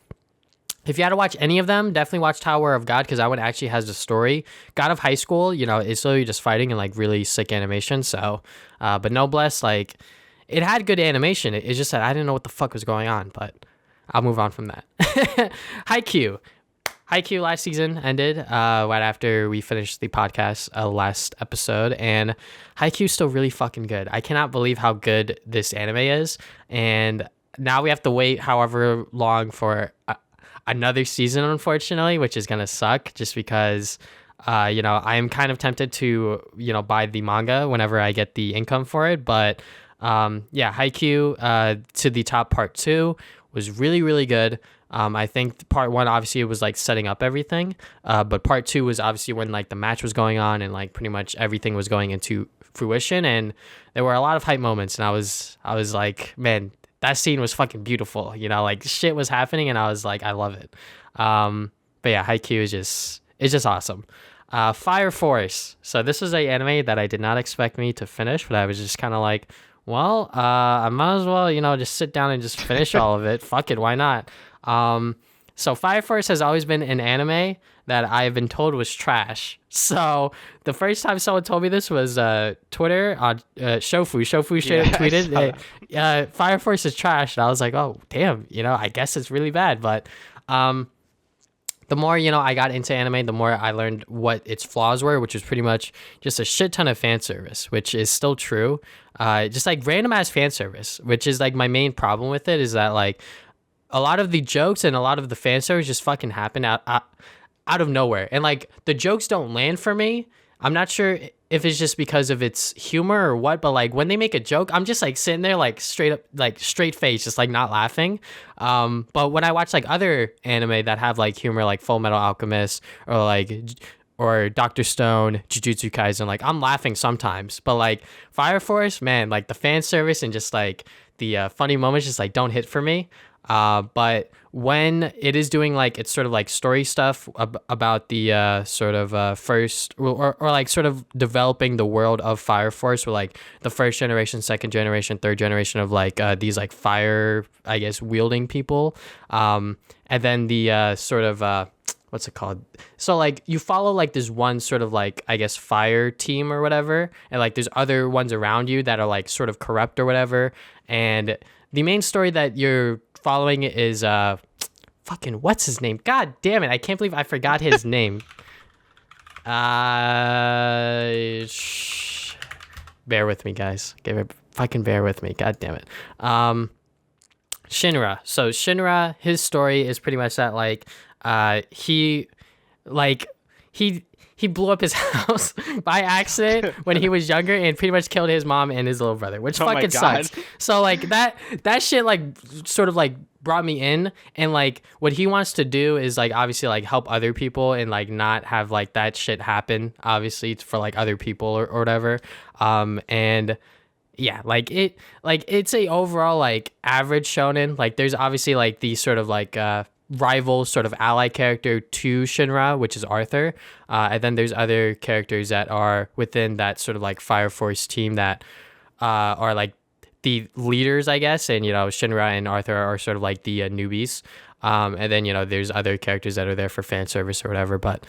if you had to watch any of them, definitely watch Tower of God, because that one actually has a story. God of High School, you know, is literally just fighting and like really sick animation. So, but Noblesse, like, it had good animation. It's just that I didn't know what the fuck was going on, but I'll move on from that. Haikyuu. Haikyuu last season ended right after we finished the podcast last episode, and Haikyuu's still really fucking good. I cannot believe how good this anime is, and now we have to wait however long for another season, unfortunately, which is gonna suck, just because you know, I am kind of tempted to, you know, buy the manga whenever I get the income for it, but yeah, Haikyuu to the top part 2 was really, really good. I think part 1, obviously, it was like setting up everything, but part 2 was obviously when like the match was going on and like pretty much everything was going into fruition, and there were a lot of hype moments, and I was like, man, that scene was fucking beautiful, you know, like shit was happening, and I was like, I love it. But yeah, Haikyuu is just awesome. Fire Force. So this was a anime that I did not expect me to finish, but I was just kind of like, well, I might as well, you know, just sit down and just finish all of it. Fuck it, why not? So Fire Force has always been an anime that I've been told was trash. So the first time someone told me this was Twitter on Shofu. Shofu straight up tweeted, Fire Force is trash. And I was like, oh, damn, you know, I guess it's really bad. But the more, you know, I got into anime, the more I learned what its flaws were, which was pretty much just a shit ton of fan service, which is still true. Just like random ass fan service, which is like my main problem with it, is that like a lot of the jokes and a lot of the fan service just fucking happen out of nowhere. And like the jokes don't land for me. I'm not sure if it's just because of its humor or what, but like when they make a joke, I'm just like sitting there like straight up, like straight face, just like not laughing. But when I watch like other anime that have like humor, like Full Metal Alchemist or Dr. Stone, Jujutsu Kaisen, like I'm laughing sometimes. But like Fire Force, man, like the fan service and just like the funny moments just like don't hit for me. But when it is doing like it's sort of like story stuff about the sort of first or like sort of developing the world of Fire Force, with like the first generation, second generation, third generation of like these like fire, I guess, wielding people, and then the sort of what's it called? So like you follow like this one sort of like, I guess, fire team or whatever, and like there's other ones around you that are like sort of corrupt or whatever, and the main story that you're following is fucking what's his name? God damn it! I can't believe I forgot his name. Bear with me, guys. Fucking bear with me. God damn it. Shinra. So Shinra, his story is pretty much that like he he blew up his house by accident when he was younger and pretty much killed his mom and his little brother, which Oh my fucking God. sucks. So like that shit like sort of like brought me in, and like what he wants to do is like obviously like help other people and like not have like that shit happen obviously for like other people or whatever. And yeah, like it's a overall like average shonen. Like there's obviously like the sort of like rival sort of ally character to Shinra, which is Arthur. And then there's other characters that are within that sort of like Fire Force team that are like the leaders, I guess. And, you know, Shinra and Arthur are sort of like the newbies. And then, you know, there's other characters that are there for fan service or whatever. But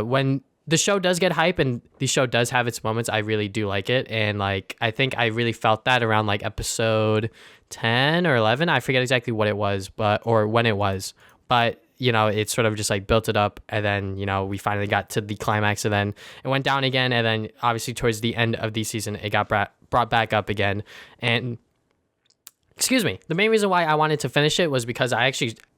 when the show does get hype and the show does have its moments, I really do like it. And like, I think I really felt that around like episode 10 or 11. I forget exactly what it was, or when it was, but you know, it sort of just like built it up. And then, you know, we finally got to the climax, and then it went down again. And then obviously towards the end of the season, it got brought back up again. And excuse me, the main reason why I wanted to finish it was because I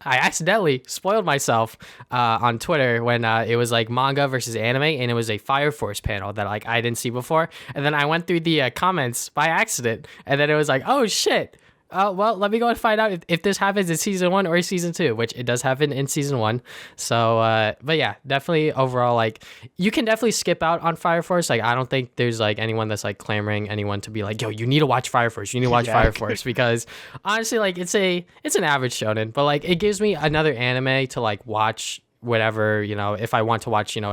accidentally spoiled myself on Twitter when it was like manga versus anime, and it was a Fire Force panel that like I didn't see before, and then I went through the comments by accident, and then it was like, oh shit. Well, let me go and find out if this happens in season 1 or season 2, which it does happen in season 1. So, but yeah, definitely overall, like, you can definitely skip out on Fire Force. Like, I don't think there's like anyone that's like clamoring anyone to be like, yo, you need to watch Fire Force. You need to watch Fire Force, because honestly, like, it's an average shonen, but like, it gives me another anime to like watch whatever, you know, if I want to watch, you know,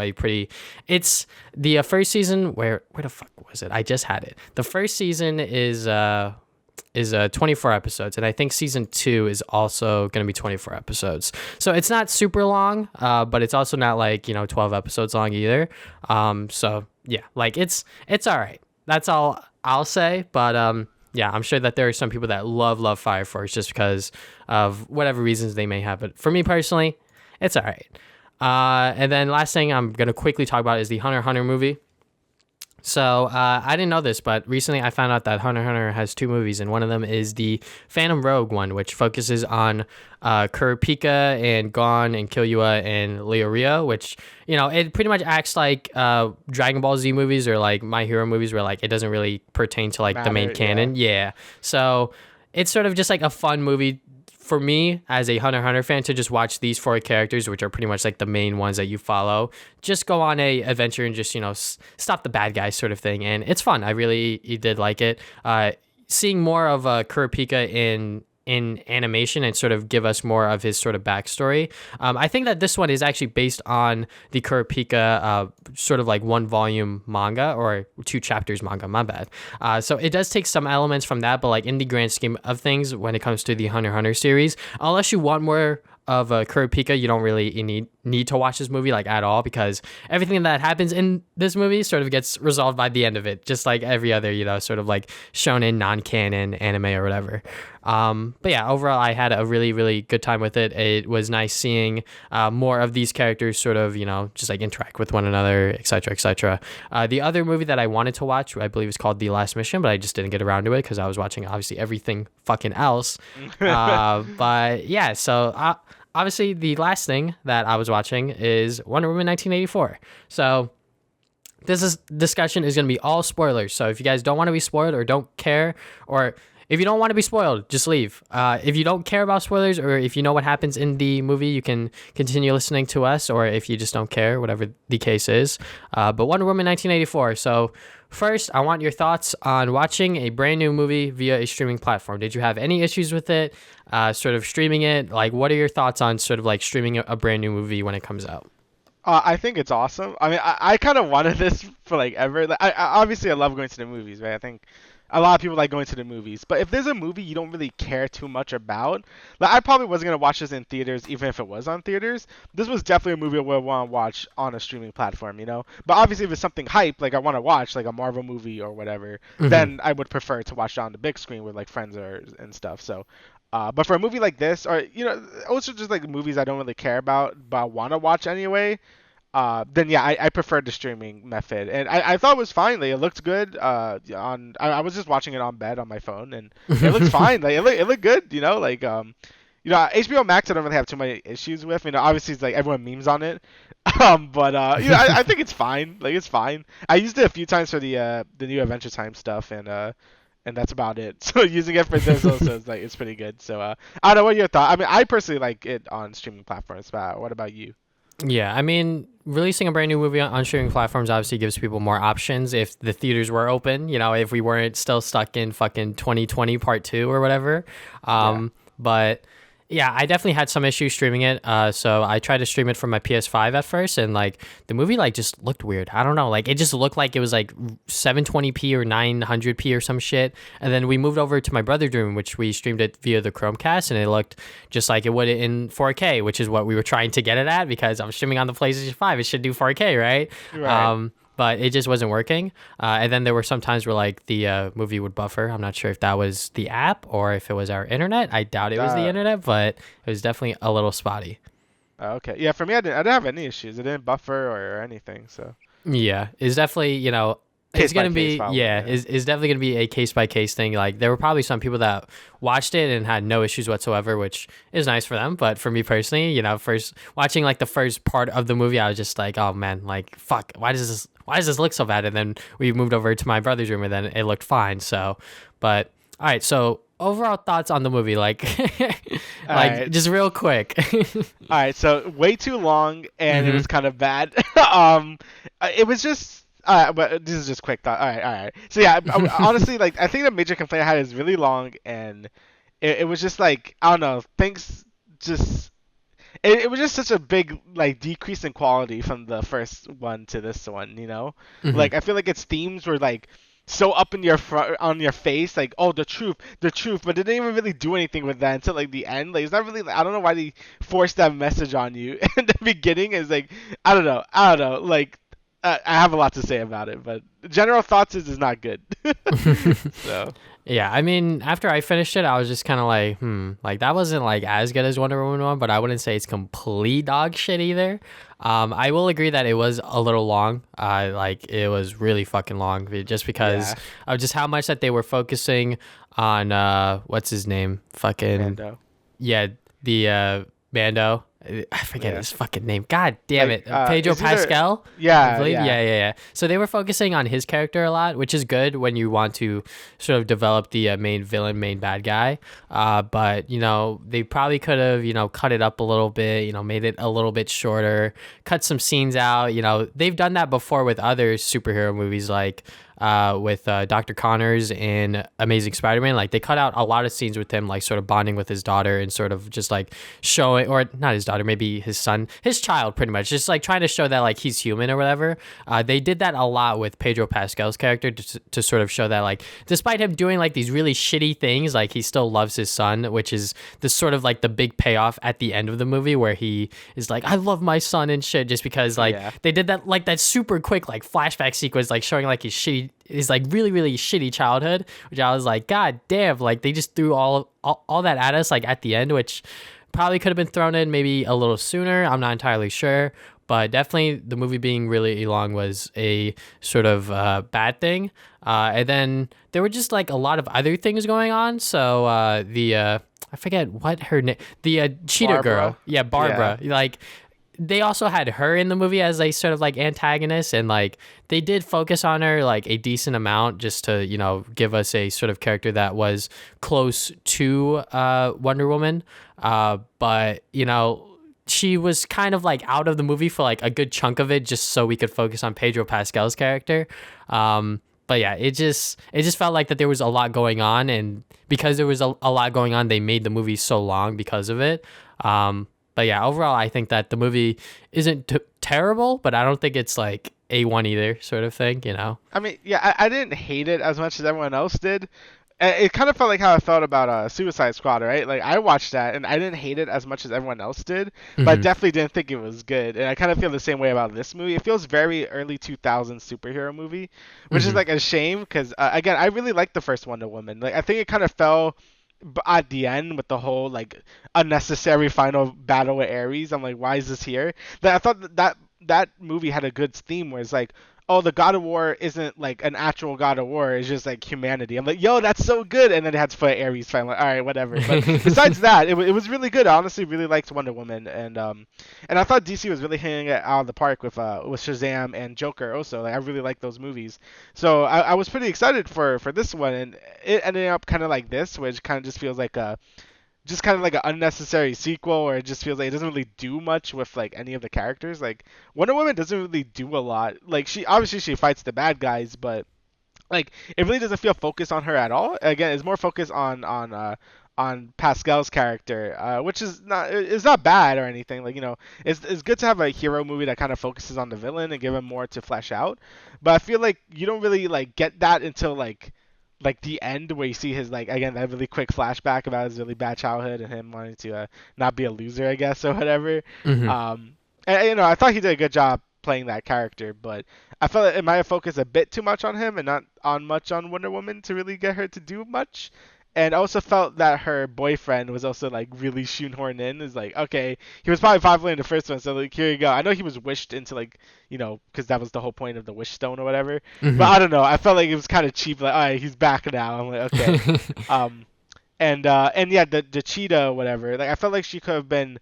it's the first season where the fuck was it? I just had it. The first season is 24 episodes, and I think season 2 is also going to be 24 episodes. So it's not super long, but it's also not like, you know, 12 episodes long either. So yeah, like it's all right. That's all I'll say. But yeah, I'm sure that there are some people that love Fire Force just because of whatever reasons they may have. But for me personally, it's all right. And then last thing I'm going to quickly talk about is the Hunter x Hunter movie. So I didn't know this, but recently I found out that Hunter x Hunter has 2 movies, and one of them is the Phantom Rogue one, which focuses on Kurapika and Gon and Killua and Leorio, which, you know, it pretty much acts like Dragon Ball Z movies or like My Hero movies, where like it doesn't really pertain to like the main canon. Yeah. So it's sort of just like a fun movie for me as a Hunter x Hunter fan to just watch these 4 characters, which are pretty much like the main ones that you follow, just go on a adventure and just, you know, stop the bad guys sort of thing. And it's fun. I really did like it. Seeing more of Kurapika in animation and sort of give us more of his sort of backstory. I think that this one is actually based on the Kurapika sort of like 1 volume manga, or 2 chapters manga, my bad. So it does take some elements from that, but like in the grand scheme of things, when it comes to the Hunter x Hunter series, unless you want more of Kurapika, you don't really need to watch this movie like at all, because everything that happens in this movie sort of gets resolved by the end of it, just like every other, you know, sort of like shonen non-canon anime or whatever. But yeah, overall I had a really, really good time with it. It was nice seeing more of these characters sort of, you know, just like interact with one another, etc., etc. The other movie that I wanted to watch, I believe is called The Last Mission, but I just didn't get around to it because I was watching obviously everything fucking else. But yeah, so obviously the last thing that I was watching is Wonder Woman 1984. So this discussion is going to be all spoilers. So if you guys don't want to be spoiled or don't care, or if you don't want to be spoiled, just leave. If you don't care about spoilers, or if you know what happens in the movie, you can continue listening to us, or if you just don't care, whatever the case is. But Wonder Woman 1984. So first, I want your thoughts on watching a brand new movie via a streaming platform. Did you have any issues with it, sort of streaming it? Like, what are your thoughts on sort of like streaming a brand new movie when it comes out? I think it's awesome. I mean, I kind of wanted this for like ever. Like, obviously I love going to the movies, right? I think a lot of people like going to the movies. But if there's a movie you don't really care too much about, like I probably wasn't gonna watch this in theaters even if it was on theaters. This was definitely a movie I would want to watch on a streaming platform, you know. But obviously, if it's something hype, like I want to watch, like a Marvel movie or whatever, then I would prefer to watch it on the big screen with like friends or and stuff. So. But for a movie like this, or you know, also just like movies I don't really care about, but I want to watch anyway, then yeah, I preferred the streaming method, and I thought it was fine. Like it looked good. I was just watching it on bed on my phone, and it looks fine. Like it looked good, you know. Like HBO Max I don't really have too many issues with. Obviously it's like everyone memes on it, but I think it's fine. Like it's fine. I used it a few times for the new Adventure Time stuff, and that's about it. So using it for this also is like it's pretty good. So I don't know what your thought. I mean, I personally like it on streaming platforms. But what about you? Yeah, I mean, releasing a brand new movie on streaming platforms obviously gives people more options if the theaters were open, if we weren't still stuck in fucking 2020 part 2 or whatever. Yeah. But yeah, I definitely had some issues streaming it. So I tried to stream it from my PS5 at first, and like the movie like just looked weird. I don't know, like it just looked like it was like 720p or 900p or some shit. And then we moved over to my brother's room, which we streamed it via the Chromecast, and it looked just like it would in 4K, which is what we were trying to get it at because I'm streaming on the PlayStation 5. It should do 4K, right? Right. But it just wasn't working. And then there were some times where like the movie would buffer. I'm not sure if that was the app or if it was our internet. I doubt it was the Uh, internet, but it was definitely a little spotty. okay. Yeah, for me, I didn't have any issues. It didn't buffer or anything. So Yeah, it's definitely, it's case by gonna case, be, probably. yeah, Yeah. it's definitely gonna be a case by case thing. Like there were probably some people that watched it and had no issues whatsoever, which is nice for them. But for me personally, first watching like the first part of the movie, I was just like, oh man, like fuck, why does this look so bad? And then we moved over to my brother's room and then it looked fine. So, but all right, so overall thoughts on the movie, like, All like right. just real quick. All right. So way too long, and it hmm was kind of bad. It was just. But this is just quick thought. All right, all right. So yeah, honestly, like I think the major complaint I had is really long, and it was just like I don't know, things just it was just such a big like decrease in quality from the first one to this one. hmm Like I feel like its themes were like so up in your front on your face, like oh the truth, but it didn't even really do anything with that until like the end. Like it's not really, I don't know why they forced that message on you in the beginning. Is like I don't know, like I have a lot to say about it, but general thoughts is not good. So Yeah, I mean, after I finished it, I was just kind of like, like that wasn't like as good as Wonder Woman 1, but I wouldn't say it's complete dog shit either. I will agree that it was a little long. Like it was really fucking long, just because yeah, of just how much that they were focusing on what's his name, fucking Mando. yeah, the Mando. I forget Yeah, his fucking name. God damn like it, Pedro it's either Pascal. I yeah believe. yeah. Yeah. So they were focusing on his character a lot, which is good when you want to sort of develop the main villain, main bad guy. But they probably could have cut it up a little bit. Made it a little bit shorter, cut some scenes out. They've done that before with other superhero movies, like with Dr. Connors in Amazing Spider-Man. Like they cut out a lot of scenes with him, like sort of bonding with his daughter and sort of just like showing, or not his daughter, maybe his son, his child, pretty much, just like trying to show that like he's human or whatever. They did that a lot with Pedro Pascal's character to sort of show that like despite him doing like these really shitty things, like he still loves his son, which is the sort of like the big payoff at the end of the movie where he is like, I love my son and shit, just because like Yeah. they did that like that super quick like flashback sequence, like showing like his like really really shitty childhood, which I was like, god damn, like they just threw all that at us like at the end, which probably could have been thrown in maybe a little sooner. I'm not entirely sure, but definitely the movie being really long was a sort of bad thing. And then there were just like a lot of other things going on. So the I forget what her name, the cheetah Barbara. girl, yeah, Yeah. Barbara, like they also had her in the movie as a sort of like antagonist, and like they did focus on her like a decent amount just to give us a sort of character that was close to Wonder Woman, but she was kind of like out of the movie for like a good chunk of it just so we could focus on Pedro Pascal's character. But yeah, it just felt like that there was a lot going on, and because there was a lot going on, they made the movie so long because of it. But yeah, overall, I think that the movie isn't terrible, but I don't think it's like A1 either, sort of thing. I mean, yeah, I didn't hate it as much as everyone else did. It kind of felt like how I felt about Suicide Squad, right? Like I watched that and I didn't hate it as much as everyone else did, but I hmm definitely didn't think it was good. And I kind of feel the same way about this movie. It feels very early 2000s superhero movie, which is hmm like a shame because again, I really liked the first Wonder Woman. Like I think it kind of fell at the end with the whole like unnecessary final battle with Ares. I'm like, why is this here? That I thought that movie had a good theme where it's like, oh, the God of War isn't like an actual God of War, it's just like humanity. I'm like, yo, that's so good. And then they had to put Ares fight. I'm like, all right, whatever. But besides that, it was really good. I honestly really liked Wonder Woman, and I thought DC was really hitting it out of the park with Shazam and Joker also. Like I really like those movies. So I was pretty excited for this one, and it ended up kind of like this, which kind of just feels like a just kind of like an unnecessary sequel, or it just feels like it doesn't really do much with like any of the characters. Like Wonder Woman doesn't really do a lot. Like she fights the bad guys, but like it really doesn't feel focused on her at all. Again, it's more focused on Pascal's character, which is not bad or anything. Like it's good to have a hero movie that kind of focuses on the villain and give him more to flesh out. But I feel like you don't really like get that until like the end where you see his like again that really quick flashback about his really bad childhood and him wanting to not be a loser, I guess, or whatever. Hmm. And I thought he did a good job playing that character, but I felt like it might have focused a bit too much on him and not on much on Wonder Woman to really get her to do much. And I also felt that her boyfriend was also like really shoehorned in. Is like, okay, he was probably popular in the first one, so like here you go. I know he was wished into like, because that was the whole point of the wish stone or whatever. But Hmm. I don't know. I felt like it was kind of cheap. Like, all right, he's back now. I'm like, okay. Um, and yeah, the cheetah or whatever. Like I felt like she could have been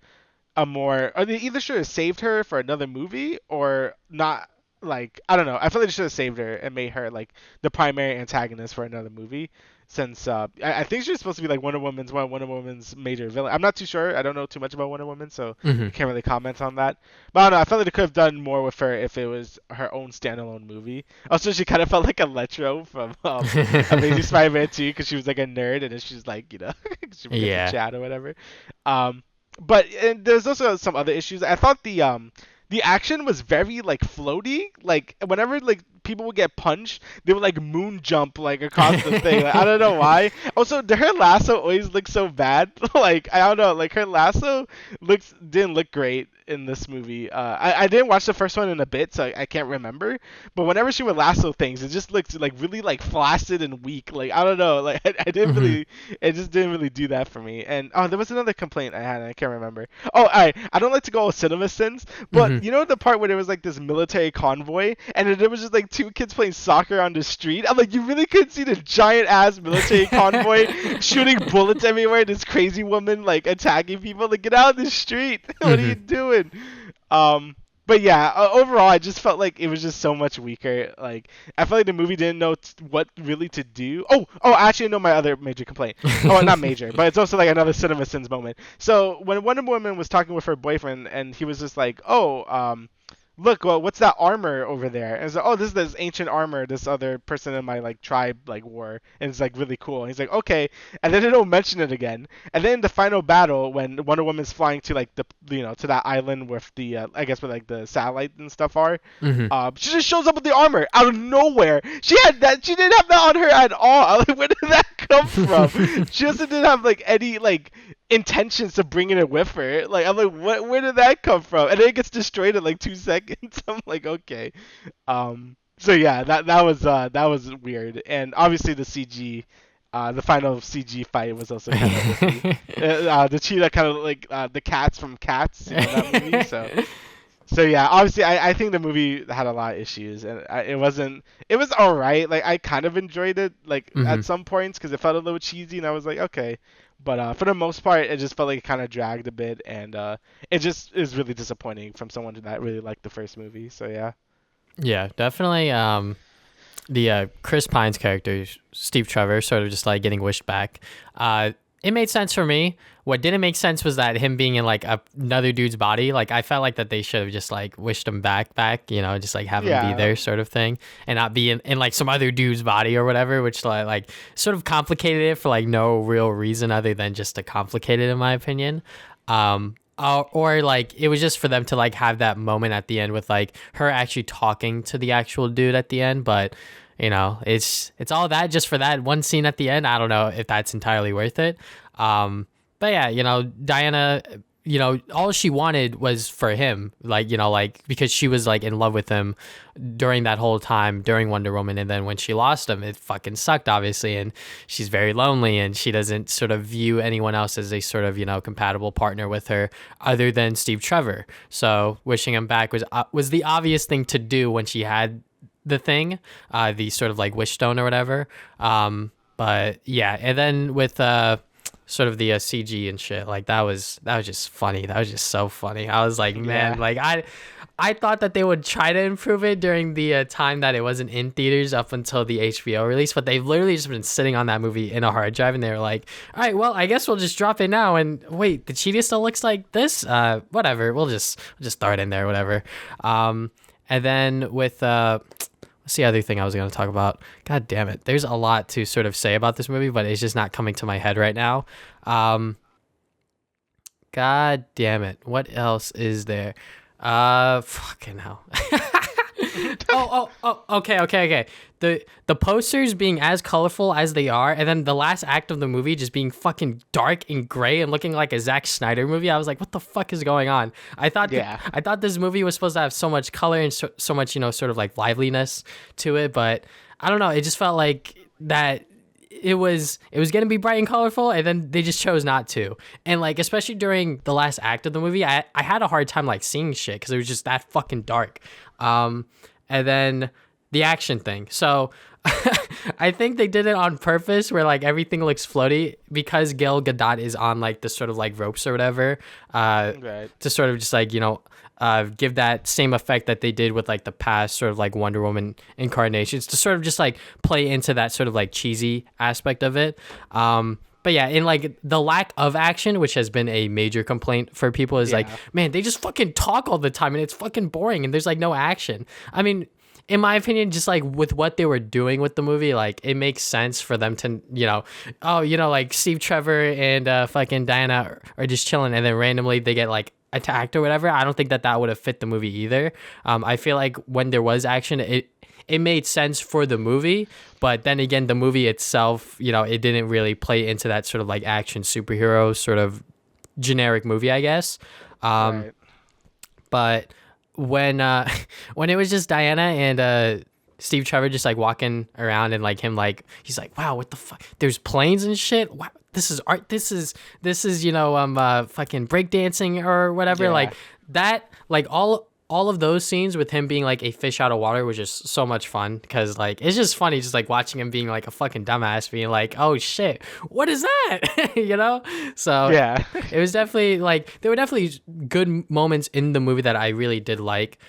a more, or they either should have saved her for another movie or not. Like I don't know. I feel like they should have saved her and made her like the primary antagonist for another movie. Since I think she's supposed to be like one of Wonder Woman's major villain. I'm not too sure. I don't know too much about Wonder Woman, so Hmm. I can't really comment on that. But I don't know. I felt like they could have done more with her if it was her own standalone movie. Also, she kind of felt like Electro from Amazing Spider-Man 2 because she was like a nerd and then she's like she forgets to Yeah. chat or whatever. Um, but and there's also some other issues. I thought the action was very like floaty. Like whenever like people would get punched, they would like moon jump like across the thing. Like, I don't know why. Also, her lasso always looks so bad. Like I don't know. Like her lasso didn't look great in this movie. I didn't watch the first one in a bit, so I can't remember. But whenever she would lasso things, it just looks like really like flaccid and weak. Like I don't know. Like I didn't Hmm. really. It just didn't really do that for me. And oh, there was another complaint I had. And I can't remember. Oh, I don't like to go with cinema sins, but Hmm. you know the part where there was like this military convoy, and then there was just like two kids playing soccer on the street. I'm like, you really could see the giant ass military convoy shooting bullets everywhere. This crazy woman like attacking people. Like, get out of the street! What are you Hmm. doing? Um, but yeah, overall, I just felt like it was just so much weaker. Like, I felt like the movie didn't know what really to do. Oh, actually, I know my other major complaint. Oh, not major, but it's also like another Cinema Sins moment. So when Wonder Woman was talking with her boyfriend, and he was just like, "Oh, look, well, what's that armor over there?" And it's like, "Oh, this ancient armor this other person in my like tribe like wore, and it's like really cool." And he's like, "Okay," and then they don't mention it again. And then in the final battle, when Wonder Woman's flying to like the to that island with the I guess where like the satellite and stuff are, Hmm. she just shows up with the armor out of nowhere. She had that. She didn't have that on her at all. I'm like, where did that come from? She also didn't have like any like intentions of bringing it with her. Like I'm like, what? Where did that come from? And then it gets destroyed in like 2 seconds. I'm like, okay. So yeah, that was weird. And obviously the CG. The final CG fight was also kind of iffy. The cheetah kind of like the cats from Cats, that movie. So yeah, obviously I think the movie had a lot of issues, and it was all right. Like I kind of enjoyed it like Hmm. at some points because it felt a little cheesy, and I was like, okay. But for the most part, it just felt like it kind of dragged a bit, and it just is really disappointing from someone that really liked the first movie. So yeah. Yeah, definitely. The Chris Pine's character, Steve Trevor, sort of just like getting wished back. It made sense for me. What didn't make sense was that him being in like another dude's body. Like I felt like that they should have just like wished him back, just like have him be Yeah. there, sort of thing, and not be in like some other dude's body or whatever, which like sort of complicated it for like no real reason other than just to complicate it, in my opinion. Or like it was just for them to like have that moment at the end with like her actually talking to the actual dude at the end, but it's all that just for that one scene at the end. I don't know if that's entirely worth it. But yeah, Diana, all she wanted was for him, like because she was like in love with him during that whole time during Wonder Woman, and then when she lost him, it fucking sucked, obviously, and she's very lonely, and she doesn't sort of view anyone else as a sort of compatible partner with her other than Steve Trevor. So wishing him back was the obvious thing to do when she had the thing, the sort of like wish stone or whatever. But yeah, and then with sort of the CG and shit, like that was just funny. That was just so funny. I was like, man, Yeah. like I thought that they would try to improve it during the time that it wasn't in theaters up until the HBO release, but they've literally just been sitting on that movie in a hard drive, and they were like, all right, well, I guess we'll just drop it now. And wait, the cheetah still looks like this? Whatever, we'll just throw it in there, whatever. And then with what's the other thing I was going to talk about? God damn it, there's a lot to sort of say about this movie, but it's just not coming to my head right now. God damn it, what else is there? Fucking hell. Okay. The posters being as colorful as they are, and then the last act of the movie just being fucking dark and gray and looking like a Zack Snyder movie. I was like, what the fuck is going on? I thought this movie was supposed to have so much color and so much, sort of like liveliness to it, but I don't know. It just felt like that it was gonna be bright and colorful, and then they just chose not to. And like, especially during the last act of the movie, I had a hard time like seeing shit because it was just that fucking dark. And then the action thing. So I think they did it on purpose, where like everything looks floaty because Gal Gadot is on like the sort of like ropes or whatever, Right. to sort of just like give that same effect that they did with like the past sort of like Wonder Woman incarnations, to sort of just like play into that sort of like cheesy aspect of it. But yeah, in like the lack of action, which has been a major complaint for people, is like, man, they just fucking talk all the time and it's fucking boring and there's like no action. I mean, in my opinion, just like with what they were doing with the movie, like it makes sense for them to, like Steve Trevor and fucking Diana are just chilling, and then randomly they get like attacked or whatever. I don't think that would have fit the movie either. I feel like when there was action, it made sense for the movie, but then again, the movie itself, it didn't really play into that sort of like action superhero sort of generic movie, I guess. Right. But when when it was just Diana and Steve Trevor just like walking around, and like him, like he's like, wow, what the fuck? There's planes and shit. Wow, this is art. This is fucking breakdancing or whatever. Yeah. Like that, like all of those scenes with him being like a fish out of water was just so much fun, because like it's just funny just like watching him being like a fucking dumbass, being like, oh shit, what is that? So Yeah. it was definitely like, there were definitely good moments in the movie that I really did like,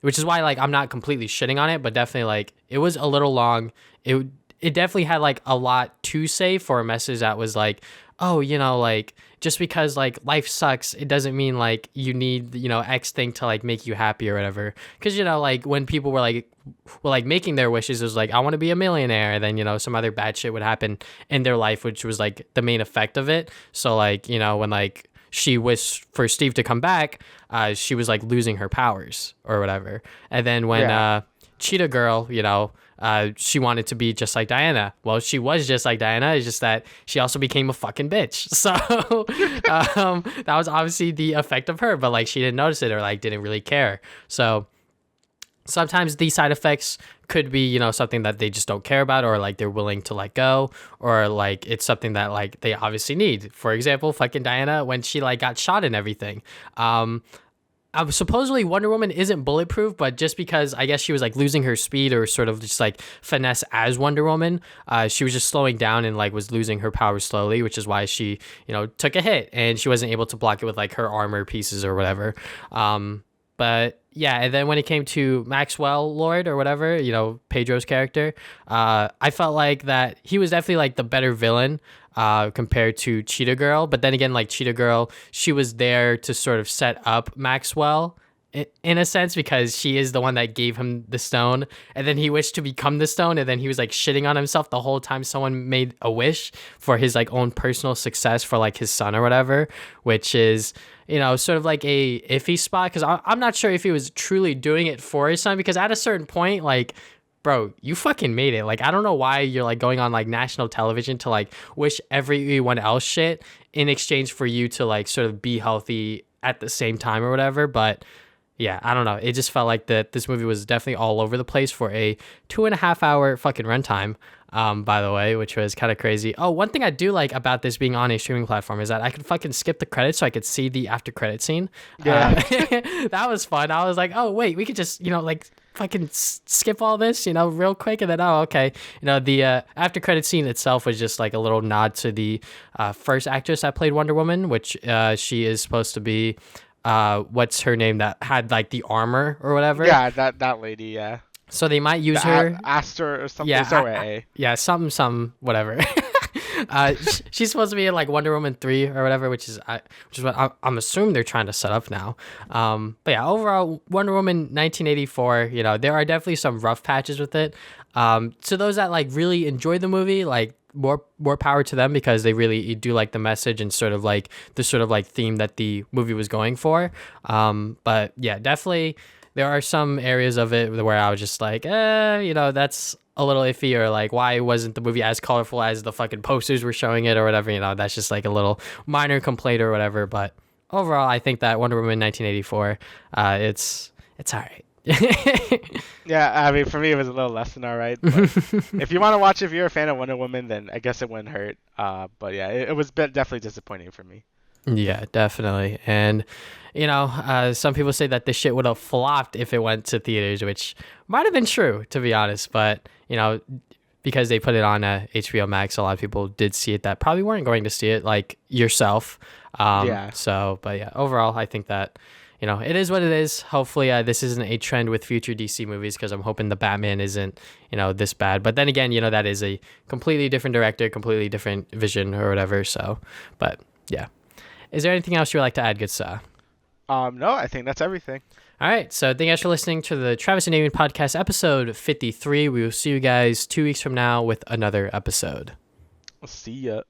which is why like I'm not completely shitting on it, but definitely like it was a little long. It definitely had like a lot to say for a message that was like, oh, like just because like life sucks, it doesn't mean like you need, X thing to like make you happy or whatever. Because, like when people were like making their wishes, it was like, I want to be a millionaire. And then, some other bad shit would happen in their life, which was like the main effect of it. So like, when like she wished for Steve to come back, she was like losing her powers or whatever. And then when Cheetah Girl, she wanted to be just like Diana. Well, she was just like Diana. It's just that she also became a fucking bitch. So that was obviously the effect of her, but like she didn't notice it or like didn't really care. So sometimes these side effects could be, something that they just don't care about, or like they're willing to let go, or like it's something that like they obviously need. For example, fucking Diana, when she like got shot and everything. Supposedly Wonder Woman isn't bulletproof, but just because I guess she was like losing her speed or sort of just like finesse as Wonder Woman, she was just slowing down and like was losing her power slowly, which is why she, took a hit and she wasn't able to block it with like her armor pieces or whatever. But yeah, and then when it came to Maxwell Lord or whatever, Pedro's character, I felt like that he was definitely like the better villain compared to Cheetah Girl. But then again, like Cheetah Girl, she was there to sort of set up Maxwell in a sense, because she is the one that gave him the stone, and then he wished to become the stone, and then he was like shitting on himself the whole time someone made a wish for his like own personal success for like his son or whatever, which is sort of like a iffy spot, because I'm not sure if he was truly doing it for his son, because at a certain point, like, bro, you fucking made it. Like, I don't know why you're like going on like national television to like wish everyone else shit in exchange for you to like sort of be healthy at the same time or whatever. But yeah, I don't know. It just felt like that this movie was definitely all over the place for a 2.5 hour fucking runtime. By the way, which was kind of crazy. Oh, one thing I do like about this being on a streaming platform is that I could fucking skip the credits so I could see the after credit scene. Yeah. That was fun. I was like, oh wait, we could just like fucking skip all this, real quick, and then okay, the after credit scene itself was just like a little nod to the first actress that played Wonder Woman, which she is supposed to be. What's her name that had like the armor or whatever? Yeah, that lady. Yeah. So they might use her. Aster or something. Yeah, yeah, some whatever. She's supposed to be in like Wonder Woman 3 or whatever, which is what I'm assuming they're trying to set up now. But yeah, overall, Wonder Woman 1984. There are definitely some rough patches with it. So those that like really enjoy the movie, like more power to them because they really do like the message and sort of like the sort of like theme that the movie was going for. But yeah, definitely. There are some areas of it where I was just like, that's a little iffy, or like, why wasn't the movie as colorful as the fucking posters were showing it or whatever, that's just like a little minor complaint or whatever. But overall, I think that Wonder Woman 1984, it's all right. Yeah, I mean, for me, it was a little less than all right. But if you want to watch, if you're a fan of Wonder Woman, then I guess it wouldn't hurt. But yeah, it was definitely disappointing for me. Yeah, definitely. And, some people say that this shit would have flopped if it went to theaters, which might have been true, to be honest. But, because they put it on HBO Max, a lot of people did see it that probably weren't going to see it, like yourself. Yeah. So, but yeah, overall, I think that, it is what it is. Hopefully, this isn't a trend with future DC movies because I'm hoping the Batman isn't, this bad. But then again, that is a completely different director, completely different vision or whatever. So, but yeah. Is there anything else you would like to add, good sir? No, I think that's everything. All right. So thank you guys for listening to the Travis and Damian Podcast, episode 53. We will see you guys 2 weeks from now with another episode. See ya.